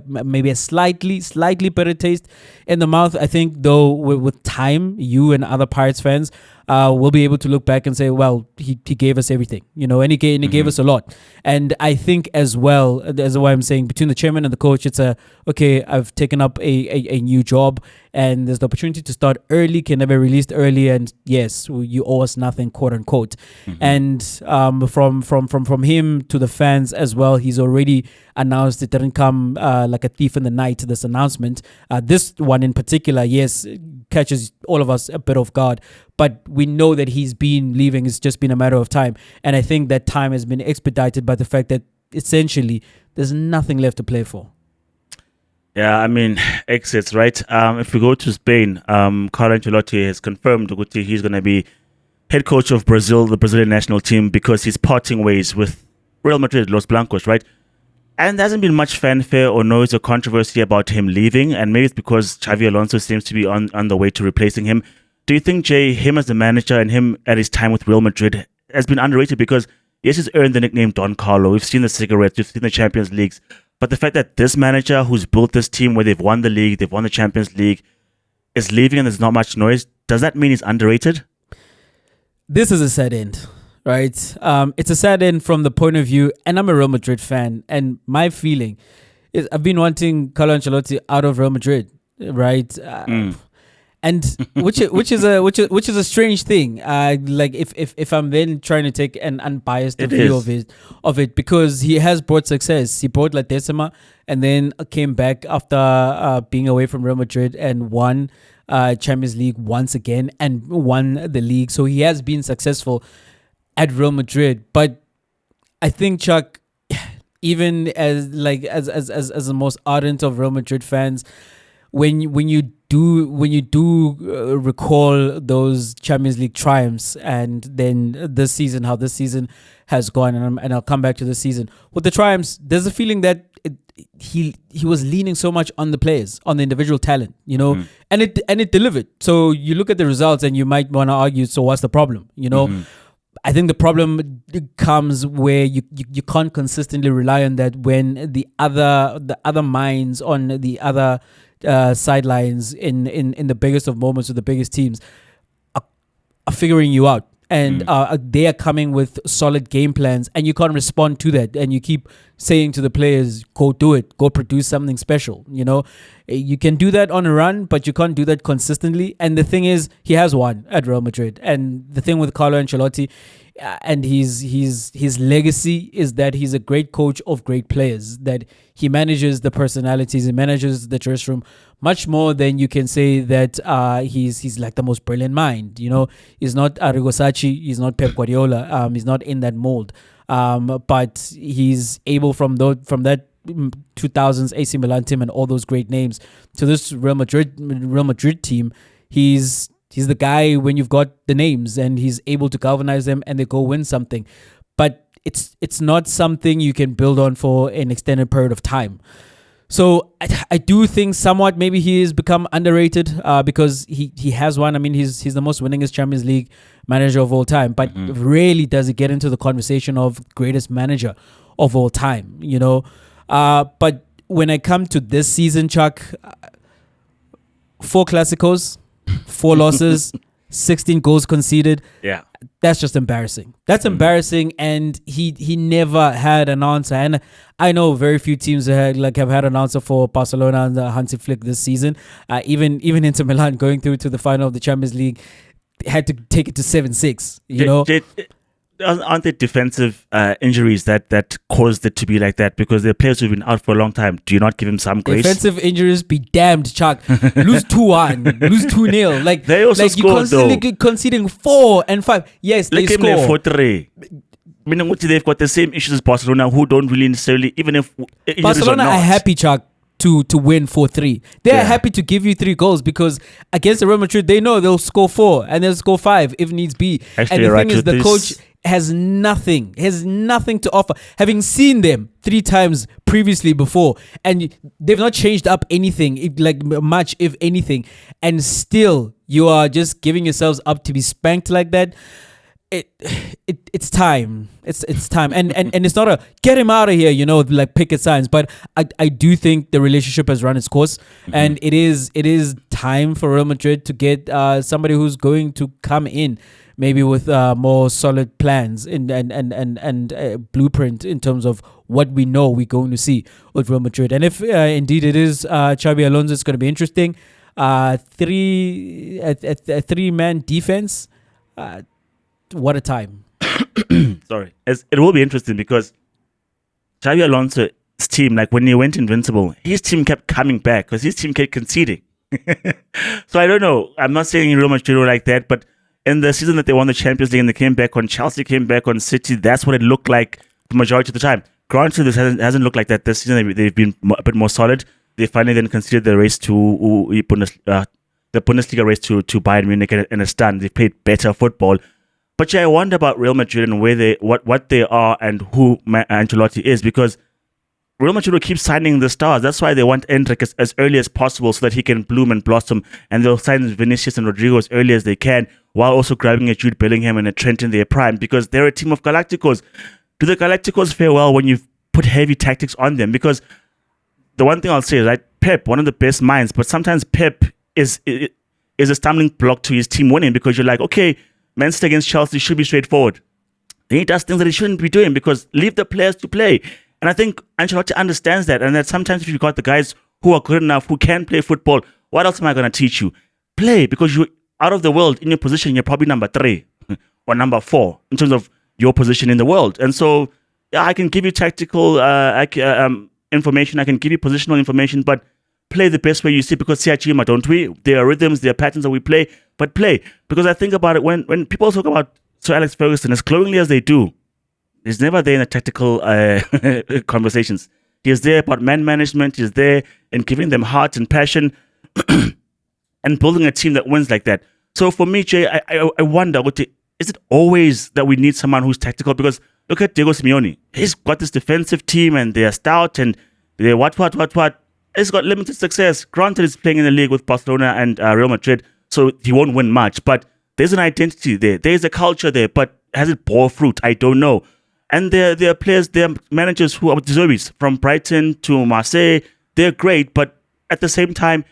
maybe a slightly bitter taste in the mouth. I think though with time, you and other Pirates fans will be able to look back and say, well, he gave us everything, and he gave us a lot. And I think as well, as why I'm saying, between the chairman and the coach, it's okay, I've taken up a new job, and there's the opportunity to start early, can never be released early, and yes, you owe us nothing, quote unquote. And from him to the fans as well, he's already announced. It didn't come like a thief in the night, this announcement. This one in particular, yes, catches all of us a bit off guard, but we know that he's been leaving. It's just been a matter of time, and I think that time has been expedited by the fact that essentially there's nothing left to play for. Yeah, I mean, exits, right? If we go to Spain, Carlo Ancelotti has confirmed that he's going to be head coach of Brazil, the Brazilian national team, because he's parting ways with Real Madrid, Los Blancos, right? And there hasn't been much fanfare or noise or controversy about him leaving, and maybe it's because Xavi Alonso seems to be on the way to replacing him. Do you think, Jay, him as the manager and him at his time with Real Madrid has been underrated? Because yes, he's earned the nickname Don Carlo. We've seen the cigarettes, we've seen the Champions Leagues. But the fact that this manager who's built this team where they've won the league, they've won the Champions League, is leaving and there's not much noise, does that mean he's underrated? This is a sad end, right? It's a sad end from the point of view, and I'm a Real Madrid fan, and my feeling is I've been wanting Carlo Ancelotti out of Real Madrid, right? And which is a strange thing. Like if I'm then trying to take an unbiased view of it, because he has brought success. He brought La Decima and then came back after being away from Real Madrid and won Champions League once again and won the league. So he has been successful at Real Madrid. But I think, Chuck, even as the most ardent of Real Madrid fans, when you do recall those Champions League triumphs and then this season, how this season has gone, and I'll come back to this season with the triumphs, there's a feeling that he was leaning so much on the players, on the individual talent, and it delivered. So you look at the results and you might want to argue, so what's the problem? I think the problem comes where you can't consistently rely on that when the other minds on the other sidelines in the biggest of moments with the biggest teams are figuring you out, and they are coming with solid game plans, and you can't respond to that, and you keep saying to the players, go do it, go produce something special. You can do that on a run, but you can't do that consistently. And the thing is, he has won at Real Madrid, and the thing with Carlo Ancelotti and his legacy is that he's a great coach of great players, that he manages the personalities, he manages the dressing room much more than you can say that he's like the most brilliant mind. He's not Arrigo Sacchi, he's not Pep Guardiola, he's not in that mold, but he's able from that 2000s AC Milan team and all those great names to this Real Madrid team. He's the guy when you've got the names, and he's able to galvanize them and they go win something. But it's not something you can build on for an extended period of time. So I do think somewhat maybe he has become underrated because he has won. I mean, he's the most winningest Champions League manager of all time, but rarely does he get into the conversation of greatest manager of all time, But when I come to this season, Chuck, 4 Clásicos, 4 losses, 16 goals conceded. Yeah. That's just embarrassing. That's embarrassing, and he never had an answer. And I know very few teams have had an answer for Barcelona and Hansi Flick this season. Even Inter Milan going through to the final of the Champions League had to take it to 7-6. Aren't there defensive injuries that caused it to be like that? Because there are players who've been out for a long time. Do you not give him some grace? Defensive injuries be damned, Chuck. Lose 2-1, lose 2-0. Like they also like scored, you're constantly conceding 4 and 5. Yes, they score. Like 4-3. Meaning they've got the same issues as Barcelona, who don't really necessarily, even if Barcelona are happy, Chuck, to win 4-3. They're happy to give you 3 goals because against the Real Madrid, they know they'll score 4 and they'll score 5 if needs be. Actually, and the thing is, the coach has nothing to offer, having seen them 3 times previously before, and they've not changed up anything, like much, if anything, and still you are just giving yourselves up to be spanked like that. It's time. It's time, and it's not a get him out of here, like picket signs. But I do think the relationship has run its course, and it is time for Real Madrid to get somebody who's going to come in, maybe with more solid plans and blueprint in terms of what we know we're going to see with Real Madrid. And if indeed it is Xabi Alonso, it's going to be interesting. A 3-man defense. What a time. Sorry. It will be interesting because Xabi Alonso's team, like when he went invincible, his team kept coming back because his team kept conceding. So I don't know. I'm not saying Real Madrid were like that, but in the season that they won the Champions League and they came back on Chelsea, came back on City, that's what it looked like the majority of the time. Granted, this hasn't looked like that this season. They've been a bit more solid. They finally then considered the race to the Bundesliga race to Bayern Munich in a stand. They played better football. But yeah, I wonder about Real Madrid and what they are and who Ancelotti is, because Real Madrid will keep signing the stars. That's why they want Endrick as early as possible so that he can bloom and blossom. And they'll sign Vinicius and Rodrigo as early as they can, while also grabbing a Jude Bellingham and a Trent in their prime, because they're a team of Galacticos. Do the Galacticos fare well when you put heavy tactics on them? Because the one thing I'll say is, right, Pep, one of the best minds, but sometimes Pep is a stumbling block to his team winning, because you're like, okay, Man City against Chelsea should be straightforward. Then he does things that he shouldn't be doing, because leave the players to play. And I think Ancelotti understands that, and that sometimes if you've got the guys who are good enough, who can play football, what else am I going to teach you? Play, because you're out of the world in your position. You're probably number 3 or number 4 in terms of your position in the world. And so, yeah, I can give you tactical information, I can give you positional information, but play the best way you see, because Siachima, don't we? There are rhythms, there are patterns that we play, but play. Because I think about it, when people talk about Sir Alex Ferguson, as glowingly as they do, he's never there in the tactical conversations. He's there about man management. He's there in giving them heart and passion and building a team that wins like that. So for me, Jay, I wonder, is it always that we need someone who's tactical? Because look at Diego Simeone. He's got this defensive team and they're stout and they're what. He's got limited success. Granted, he's playing in the league with Barcelona and Real Madrid, so he won't win much. But there's an identity there. There's a culture there. But has it bore fruit? I don't know. And there are players, there are managers who are Zobis, from Brighton to Marseille. They're great, but at the same time,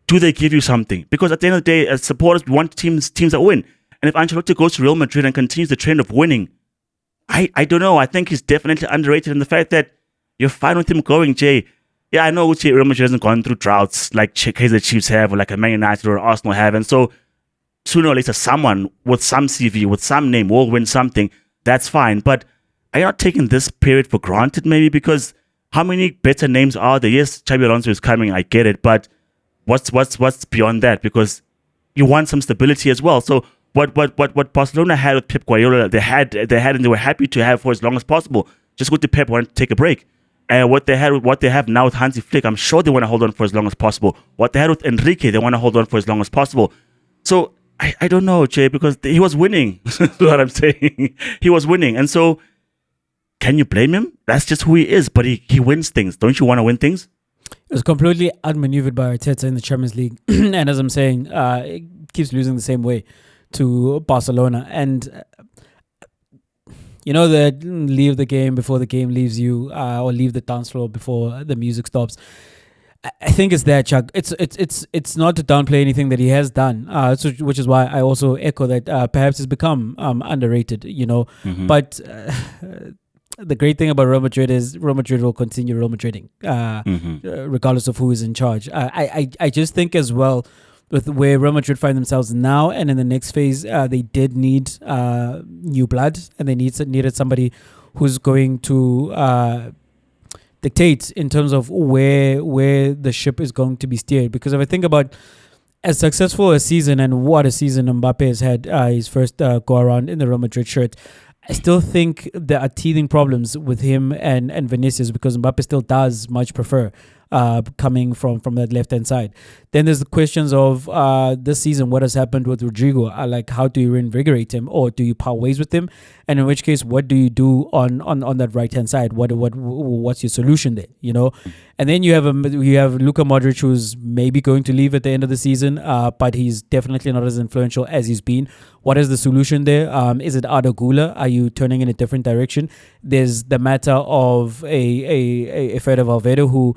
do they give you something? Because at the end of the day, as supporters, we want teams that win. And if Ancelotti goes to Real Madrid and continues the trend of winning, I don't know. I think he's definitely underrated in the fact that you're fine with him going, Jay. Yeah, I know Real Madrid hasn't gone through droughts like Kaizer Chiefs have, or like a Man United or Arsenal have. And so sooner or later, someone with some CV, with some name will win something. That's fine. But are you not taking this period for granted, maybe? Because how many better names are there? Yes, Xabi Alonso is coming, I get it, but what's beyond that? Because you want some stability as well. So what Barcelona had with Pep Guardiola, they had and they were happy to have for as long as possible. Just go to Pep, want to take a break. And what they have now with Hansi Flick, I'm sure they want to hold on for as long as possible. What they had with Enrique, they want to hold on for as long as possible. So I don't know, Jay, because he was winning. That's what I'm saying. He was winning. And so, can you blame him? That's just who he is, but he wins things. Don't you want to win things? It was completely outmaneuvered by Arteta in the Champions League. And as I'm saying, it keeps losing the same way to Barcelona. And, that leave the game before the game leaves you, or leave the dance floor before the music stops. I think it's there, Chuck. It's not to downplay anything that he has done, which is why I also echo that perhaps it's become underrated, Mm-hmm. But the great thing about Real Madrid is Real Madrid will continue Real Madriding, regardless of who is in charge. I just think as well, with where Real Madrid find themselves now and in the next phase, they did need new blood, and they needed somebody who's going to dictate in terms of where the ship is going to be steered. Because if I think about as successful a season, and what a season Mbappe has had, his first go around in the Real Madrid shirt, I still think there are teething problems with him and Vinicius, because Mbappe still does much prefer coming from that left-hand side. Then there's the questions of this season, what has happened with Rodrigo? Like, how do you reinvigorate him, or do you part ways with him? And in which case, what do you do on that right-hand side? What's your solution there? And then you have Luka Modric, who's maybe going to leave at the end of the season, but he's definitely not as influential as he's been. What is the solution there? Is it Arda Güler? Are you turning in a different direction? There's the matter of a Fede Valverde, who,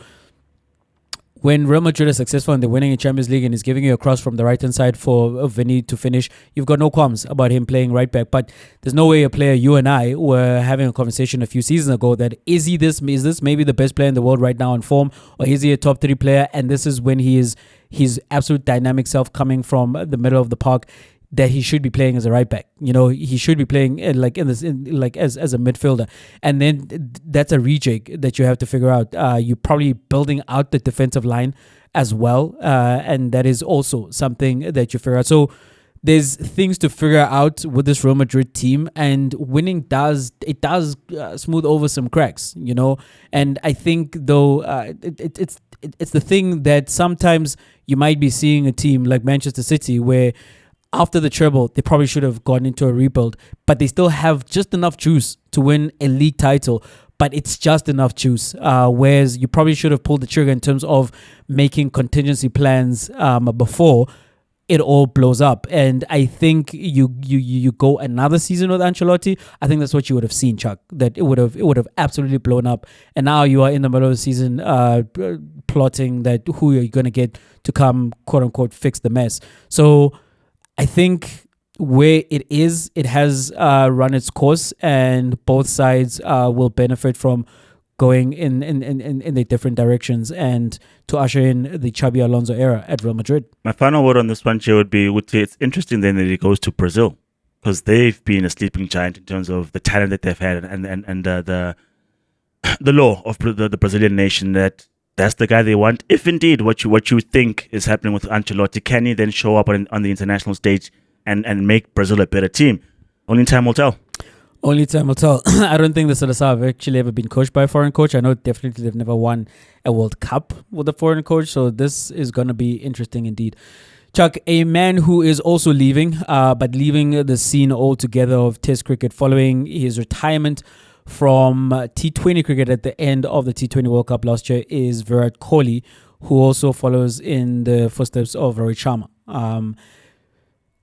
when Real Madrid is successful and they're winning a Champions League and is giving you a cross from the right-hand side for Vinny to finish, you've got no qualms about him playing right back. But there's no way a player, you and I were having a conversation a few seasons ago, that is this maybe the best player in the world right now in form, or is he a top 3 player? And this is when he is his absolute dynamic self coming from the middle of the park, that he should be playing as a right back. He should be playing as a midfielder. And then that's a rejig that you have to figure out. You're probably building out the defensive line as well. And that is also something that you figure out. So there's things to figure out with this Real Madrid team, and winning does smooth over some cracks, you know. And I think though it's the thing that sometimes you might be seeing a team like Manchester City where after the treble, they probably should have gone into a rebuild, but they still have just enough juice to win a league title. But it's just enough juice. Whereas you probably should have pulled the trigger in terms of making contingency plans before it all blows up. And I think you go another season with Ancelotti. I think that's what you would have seen, Chuck. That it would have absolutely blown up. And now you are in the middle of the season plotting that who you're going to get to come, quote unquote, fix the mess. So I think where it has run its course, and both sides will benefit from going in the different directions and to usher in the Xabi Alonso era at Real Madrid. My final word on this one, Jay, would say it's interesting then that it goes to Brazil, because they've been a sleeping giant in terms of the talent that they've had and the law of the Brazilian nation, that's the guy they want. If indeed what you think is happening with Ancelotti, can he then show up on the international stage and make Brazil a better team? Only time will tell. Only time will tell. I don't think the Seleção have actually ever been coached by a foreign coach. I know definitely they've never won a World Cup with a foreign coach, so this is going to be interesting indeed. Chuck, a man who is also leaving, but leaving the scene altogether of Test cricket following his retirement from T20 cricket at the end of the T20 World Cup last year, is Virat Kohli, who also follows in the footsteps of Rohit Sharma.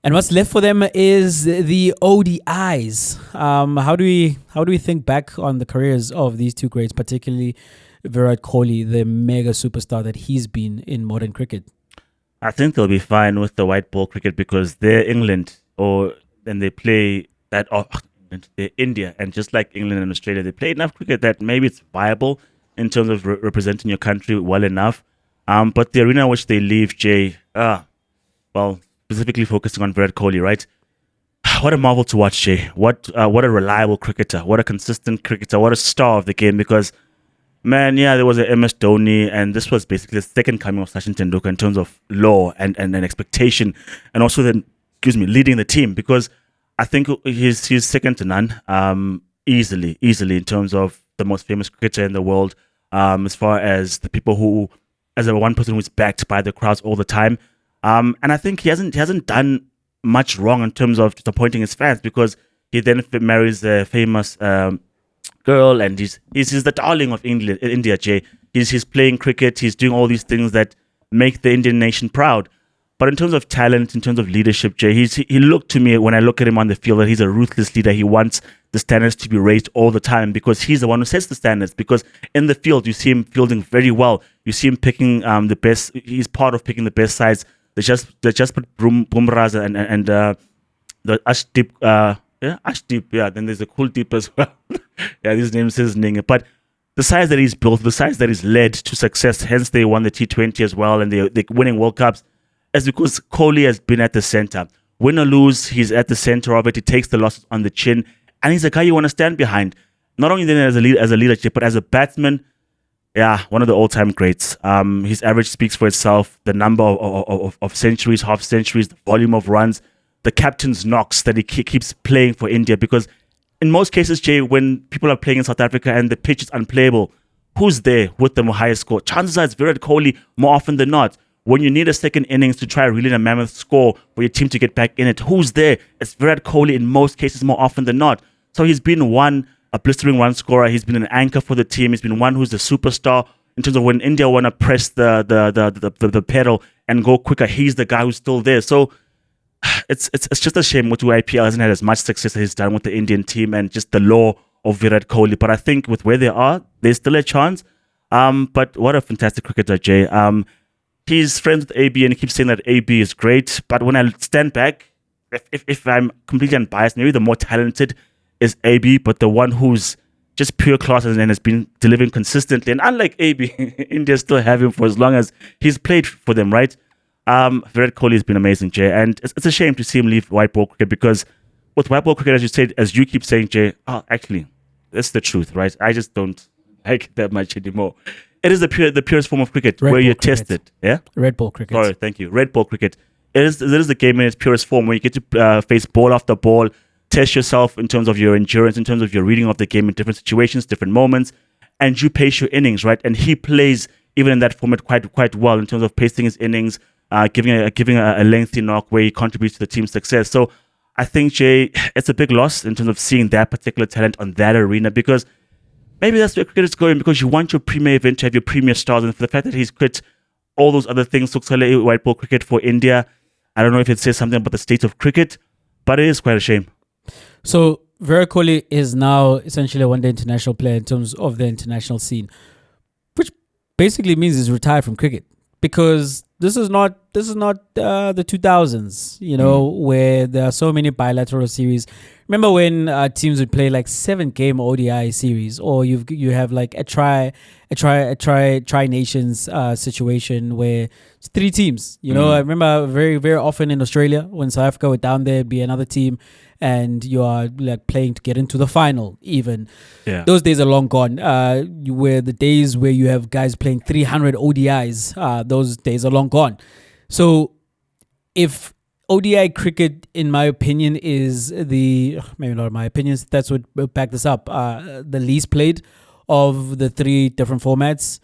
And what's left for them is the ODIs. How do we think back on the careers of these two greats, particularly Virat Kohli, the mega superstar that he's been in modern cricket? I think they'll be fine with the white ball cricket because they're England, and they play that. They're India, and just like England and Australia, they play enough cricket that maybe it's viable in terms of representing your country well enough. But the arena which they leave, Jay, specifically focusing on Virat Kohli, right? What a marvel to watch, Jay. What a reliable cricketer. What a consistent cricketer. What a star of the game. Because, man, there was a MS Dhoni, and this was basically the second coming of Sachin Tendulkar in terms of law and expectation, and also then, leading the team. Because I think he's second to none, easily in terms of the most famous cricketer in the world, as far as the people who, as a one person who's backed by the crowds all the time. And I think he hasn't done much wrong in terms of disappointing his fans, because he then marries a famous girl, and he's the darling of India, Jay. He's playing cricket, he's doing all these things that make the Indian nation proud. But in terms of talent, in terms of leadership, Jay, he looked to me when I look at him on the field that he's a ruthless leader. He wants the standards to be raised all the time because he's the one who sets the standards. Because in the field, you see him fielding very well. You see him picking the best. He's part of picking the best sides. They just put Bumrahs and the Ashdeep. Ashdeep. Then there's the Kuldeep as well. These names is Ning. But the size that he's built, the size that he's led to success, hence they won the T20 as well, and they're winning World Cups, is because Kohli has been at the center. Win or lose, he's at the center of it. He takes the losses on the chin, and he's a guy you want to stand behind. Not only then as a leadership, but as a batsman, one of the all-time greats. His average speaks for itself. The number of centuries, half centuries, the volume of runs, the captain's knocks that he keeps playing for India. Because in most cases, Jay, when people are playing in South Africa and the pitch is unplayable, who's there with the highest score? Chances are it's Virat Kohli more often than not. When you need a second innings to try reeling a mammoth score for your team to get back in it, who's there? It's Virat Kohli in most cases more often than not. So he's been a blistering run scorer. He's been an anchor for the team. He's been one who's the superstar in terms of when India want to press the pedal and go quicker. He's the guy who's still there. So it's just a shame what IPL hasn't had as much success as he's done with the Indian team and just the law of Virat Kohli. But I think with where they are, there's still a chance. But what a fantastic cricketer, Jay. He's friends with AB and he keeps saying that AB is great. But when I stand back, if I'm completely unbiased, maybe the more talented is AB, but the one who's just pure class and has been delivering consistently. And unlike AB, India still have him for as long as he's played for them, right? Virat Kohli has been amazing, Jay. And it's a shame to see him leave white ball cricket because with white ball cricket, as you keep saying, Jay, actually, that's the truth, right? I just don't like it that much anymore. It is the purest form of cricket where you're tested. Yeah? Red ball cricket. Sorry, thank you. Red ball cricket. it is the game in its purest form, where you get to face ball after ball, test yourself in terms of your endurance, in terms of your reading of the game in different situations, different moments, and you pace your innings, right? And he plays even in that format quite well in terms of pacing his innings, giving a lengthy knock where he contributes to the team's success. So I think, Jay, it's a big loss in terms of seeing that particular talent on that arena, because maybe that's where cricket is going, because you want your premier event to have your premier stars, and for the fact that he's quit all those other things, Suksale white ball cricket for India, I don't know if it says something about the state of cricket, but it is quite a shame. So Virat Kohli is now essentially a one-day international player in terms of the international scene, which basically means he's retired from cricket, because this is not the 2000s, where there are so many bilateral series. Remember when teams would play like 7-game ODI series, or you have like a tri nations situation where it's 3 teams. I remember very, very often in Australia when South Africa were down there, it'd be another team, and you are like playing to get into the final. Even those days are long gone. Where the days where you have guys playing 300 ODIs, those days are long gone. So if ODI cricket, in my opinion, is maybe not my opinions, that's what back this up, the least played of the 3 different formats,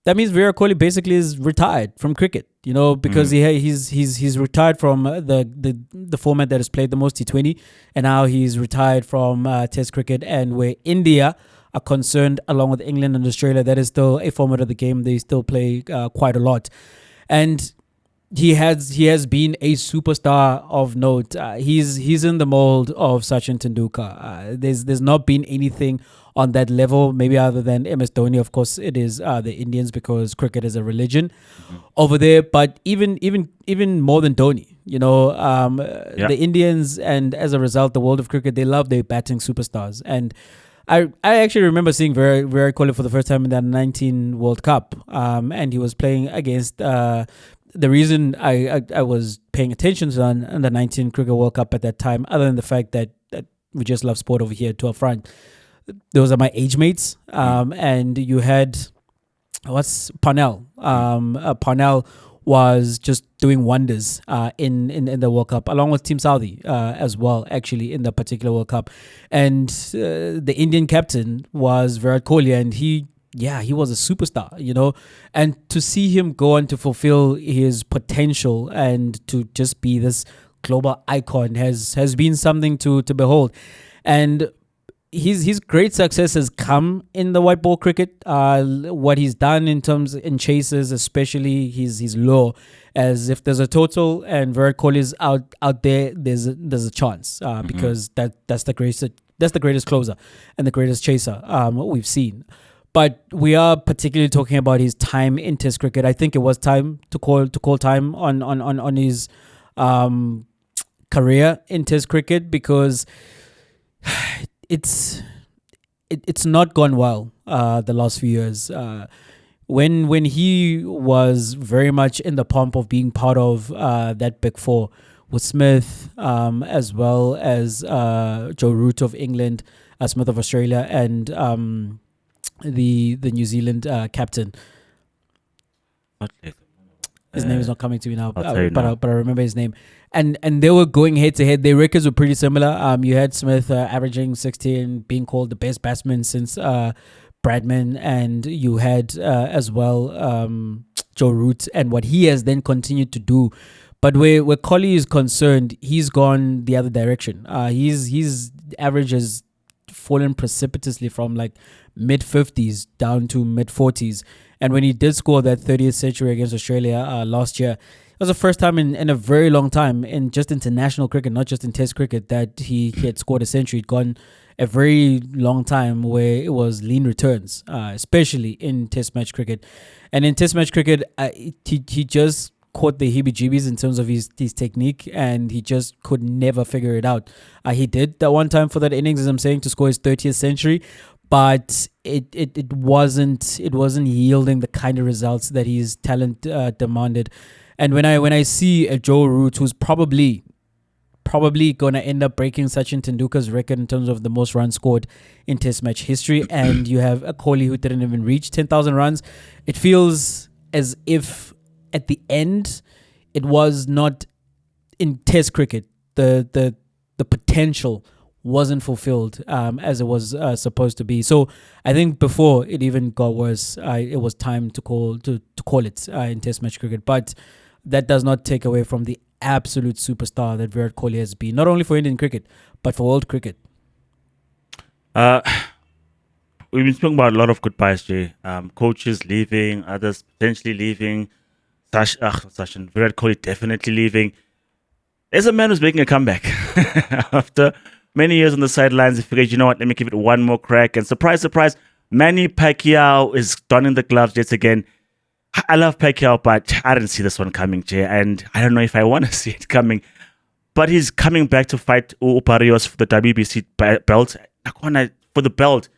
that means Virat Kohli basically is retired from cricket, because he's retired from the format that has played the most, T20, and now he's retired from Test cricket. And where India are concerned, along with England and Australia, that is still a format of the game they still play quite a lot. And he has been a superstar of note. He's in the mold of Sachin Tendulkar. There's not been anything on that level, maybe other than MS Dhoni. Of course, it is the Indians, because cricket is a religion over there. But even more than Dhoni, the Indians, and as a result, the world of cricket, they love their batting superstars. And I actually remember seeing Virat Kohli for the first time in that 19 World Cup, and he was playing against. The reason I was paying attention to the 19 Cricket World Cup at that time, other than the fact that we just love sport over here to our front, those are my age mates. And you had, what's Parnell? Parnell was just doing wonders in the World Cup, along with Team Saudi as well, actually, in the particular World Cup. And the Indian captain was Virat Kohli, and he was a superstar, and to see him go on to fulfill his potential and to just be this global icon has been something to behold. And his great success has come in the white ball cricket. What he's done in chases, especially his low, as if there's a total and Virat Kohli is out there, there's a chance, because that's the greatest closer and the greatest chaser we've seen. But we are particularly talking about his time in Test cricket. I think it was time to call time on his career in Test cricket, because it's not gone well the last few years. When he was very much in the pomp of being part of that big 4 with Smith, as well as Joe Root of England, Smith of Australia, and the New Zealand captain. His name is not coming to me now, but I remember his name. And they were going head to head. Their records were pretty similar. You had Smith averaging 60 and being called the best batsman since Bradman, and you had as well Joe Root and what he has then continued to do. But where Kohli is concerned, he's gone the other direction. His average has fallen precipitously from like mid-50s down to mid-40s. And when he did score that 30th century against Australia last year, it was the first time in a very long time in just international cricket, not just in Test cricket, that he had scored a century. He'd gone a very long time where it was lean returns, especially in Test match cricket. And in Test match cricket, he just caught the heebie-jeebies in terms of his technique, and he just could never figure it out. He did that one time for that innings, as I'm saying, to score his 30th century, but it wasn't yielding the kind of results that his talent demanded. And when I see a Joe Root, who's probably going to end up breaking Sachin Tendulkar's record in terms of the most runs scored in Test match history, and you have a Kohli who didn't even reach 10,000 runs, it feels as if at the end it was not in Test cricket, the potential wasn't fulfilled as it was supposed to be. So I think before it even got worse, it was time to call it in Test match cricket. But that does not take away from the absolute superstar that Virat Kohli has been, not only for Indian cricket but for world cricket. We've been speaking about a lot of goodbyes, Jay. Coaches leaving, others potentially leaving. Sachin, Virat Kohli definitely leaving. There's a man who's making a comeback after many years on the sidelines. He figured, you know what, let me give it one more crack. And surprise, surprise, Manny Pacquiao is donning the gloves yet again. I love Pacquiao, but I didn't see this one coming, Jay. And I don't know if I want to see it coming. But he's coming back to fight Barrios for the WBC belt. For the belt.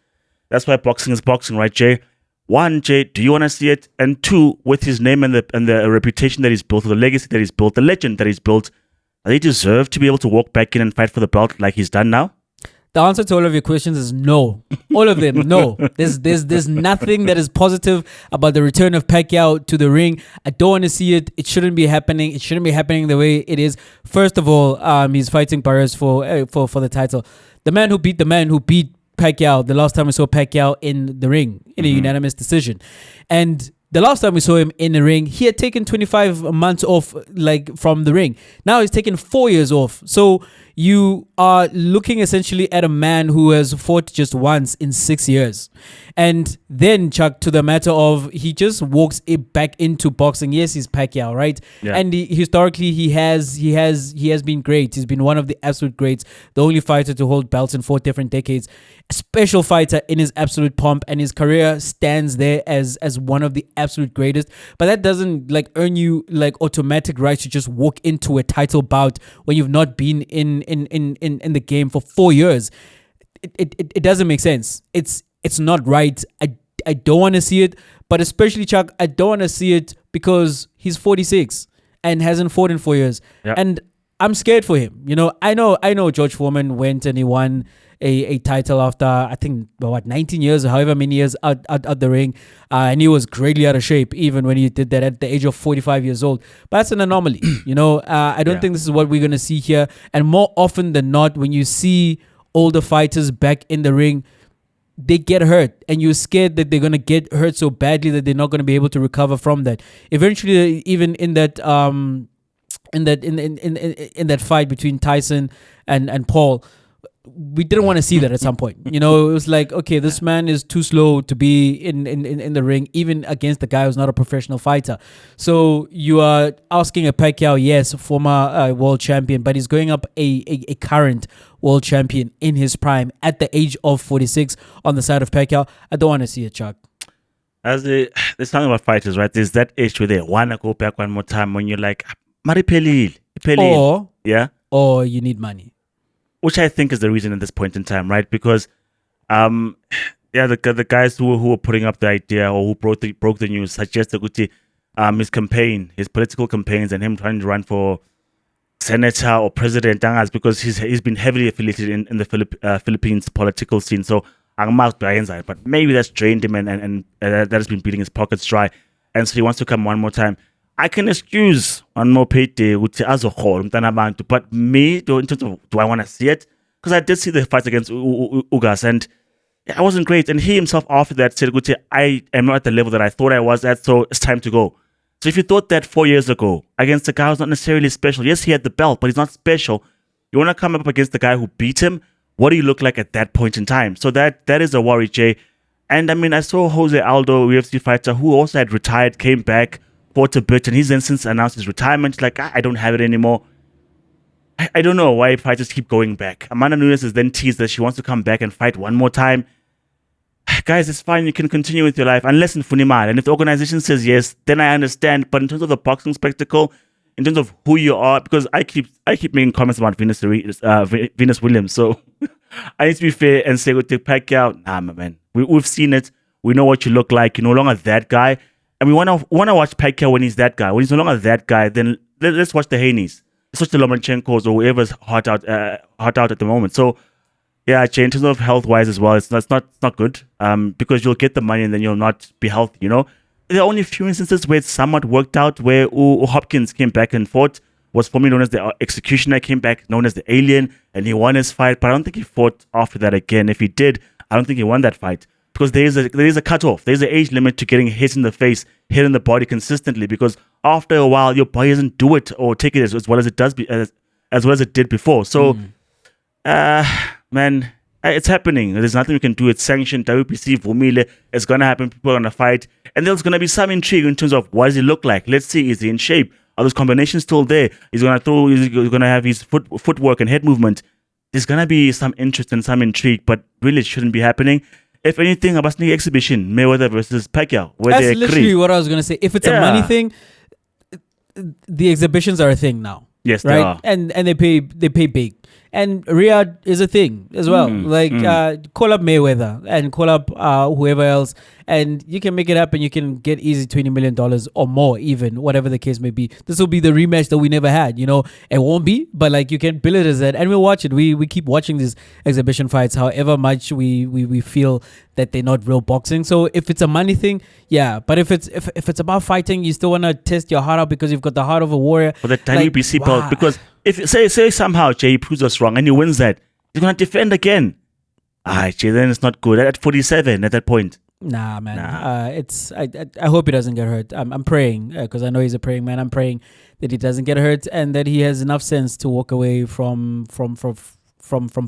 That's why boxing is boxing, right, Jay? One, Jay, do you want to see it? And two, with his name and the reputation that he's built, the legacy that he's built, the legend that he's built, does he deserve to be able to walk back in and fight for the belt like he's done now? The answer to all of your questions is no. All of them, no. There's nothing that is positive about the return of Pacquiao to the ring. I don't want to see it. It shouldn't be happening. It shouldn't be happening the way it is. First of all, he's fighting Barrios for the title. The man who beat Pacquiao, the last time we saw Pacquiao in the ring in a unanimous decision. And the last time we saw him in the ring, he had taken 25 months off from the ring. Now he's taken 4 years off. So you are looking essentially at a man who has fought just once in 6 years. And then, Chuck, to the matter of he just walks it back into boxing. Yes, he's Pacquiao, right? Yeah. And historically, he has been great. He's been one of the absolute greats, the only fighter to hold belts in 4 different decades. A special fighter in his absolute pomp, and his career stands there as one of the absolute greatest. But that doesn't earn you automatic rights to just walk into a title bout when you've not been in the game for 4 years. It doesn't make sense. It's not right. I don't want to see it, but especially, Chuck, I don't want to see it because he's 46 and hasn't fought in 4 years. Yep. And I'm scared for him. I know George Foreman went and he won a title after, I think, 19 years or however many years out the ring. And he was greatly out of shape even when he did that at the age of 45 years old. But that's an anomaly. I don't think this is what we're going to see here. And more often than not, when you see older fighters back in the ring, they get hurt, and you're scared that they're going to get hurt so badly that they're not going to be able to recover from that. Eventually, even in that in that fight between Tyson and Paul, we didn't want to see that at some point. It was like, okay, this man is too slow to be in the ring, even against the guy who's not a professional fighter. So you are asking a Pacquiao, yes, former world champion, but he's going up a current world champion in his prime at the age of 46 on the side of Pacquiao. I don't want to see it, Chuck. There's something about fighters, right? There's that age where they want to go back one more time when you're like, Mari Pelil. Or you need money. Which I think is the reason at this point in time, right? Because, the guys who were putting up the idea or who broke the news suggested his campaign, his political campaigns, and him trying to run for senator or president, because he's been heavily affiliated in the Philippines political scene. So I'm marked by inside, but maybe that's drained him and that has been beating his pockets dry, and so he wants to come one more time. I can excuse one more payday as a whole, but me, in terms of do I want to see it? Because I did see the fight against Ugas, and it wasn't great. And he himself after that said, I am not at the level that I thought I was at, so it's time to go. So if you thought that 4 years ago against the guy who's not necessarily special, yes, he had the belt, but he's not special. You want to come up against the guy who beat him? What do you look like at that point in time? So that is a worry, Jay. And I saw Jose Aldo, UFC fighter, who also had retired, came back, fought a bit, and he's then since announced his retirement. Like, I don't have it anymore. I don't know why fighters keep going back. Amanda Nunes has then teased that she wants to come back and fight one more time. Guys, it's fine. You can continue with your life unless in Funimar. And if the organization says yes, then I understand. But in terms of the boxing spectacle, in terms of who you are, because I keep making comments about Venus Williams. So I need to be fair and say with Pacquiao, nah, my man. We've seen it. We know what you look like. You're no longer that guy. And we want to watch Pacquiao when he's that guy. When he's no longer that guy, then let's watch the Haney's. Let's watch the Lomachenko's or whoever's hot out at the moment. So, yeah, in terms of health-wise as well, it's not good because you'll get the money and then you'll not be healthy, There are only a few instances where it's somewhat worked out, where Hopkins came back and fought was formerly known as the Executioner, came back known as the Alien, and he won his fight. But I don't think he fought after that again. If he did, I don't think he won that fight because there is a cutoff. There's an age limit to getting hit in the face, hit in the body consistently. Because after a while, your body doesn't do it or take it as well as it does as well as it did before. So, man. It's happening. There's nothing we can do. It's sanctioned. WPC, Vumile. It's going to happen. People are going to fight. And there's going to be some intrigue in terms of what does he look like? Let's see. Is he in shape? Are those combinations still there? He's going to have his footwork and head movement. There's going to be some interest and some intrigue, but really it shouldn't be happening. If anything, a Basni exhibition, Mayweather versus Pacquiao. That's literally what I was going to say. If it's a money thing, the exhibitions are a thing now. Yes, right? they are. And they pay big. And Riyadh is a thing as well. Call up Mayweather and call up whoever else, and you can make it happen. You can get easy $20 million or more, even whatever the case may be. This will be the rematch that we never had. You know, it won't be, but like you can bill it as that, and we'll watch it. We keep watching these exhibition fights, however much we feel that they're not real boxing. So if it's a money thing, yeah. But if it's about fighting, you still want to test your heart out because you've got the heart of a warrior. For the WBC belt, because if say somehow Jay proves us wrong and he wins that, he's gonna defend again. Jay, then it's not good at 47 at that point. Nah, man. I hope he doesn't get hurt. I'm praying because I know he's a praying man. I'm praying that he doesn't get hurt and that he has enough sense to walk away from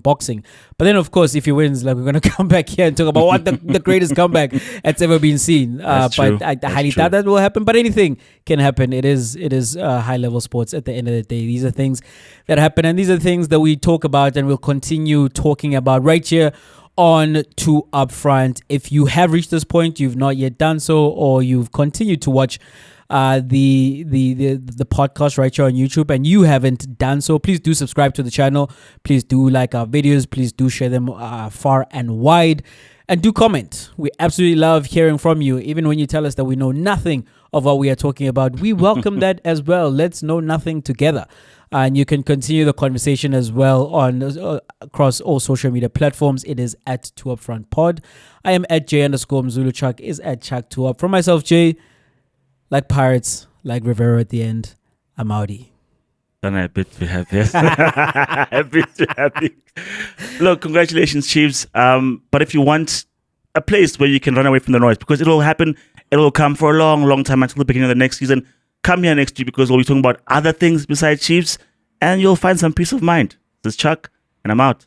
boxing. But then, of course, if he wins, like, we're gonna come back here and talk about what the greatest comeback that's ever been seen. But I highly doubt that will happen. But anything can happen. It is high level sports. At the end of the day, these are things that happen, and these are things that we talk about and we'll continue talking about right here on Two Upfront. If you have reached this point, you've not yet done so, or you've continued to watch the podcast right here on YouTube and you haven't done so, please do subscribe to the channel. Please do like our videos. Please do share them far and wide, and do comment. We absolutely love hearing from you, even when you tell us that we know nothing of what we are talking about. We welcome that as well. Let's know nothing together. And you can continue the conversation as well on across all social media platforms. It is at Two Upfront Pod. I am at J_Mzulu. Chuck is at Chuck2Up. From myself, Jay, like Pirates, like Riveiro at the end, I'm outie. I'm a bit too happy. A bit too happy. Look, congratulations, Chiefs. But if you want a place where you can run away from the noise, because it'll happen, it'll come for a long, long time until the beginning of the next season. Come here next week because we'll be talking about other things besides Chiefs, and you'll find some peace of mind. This is Chuck, and I'm out.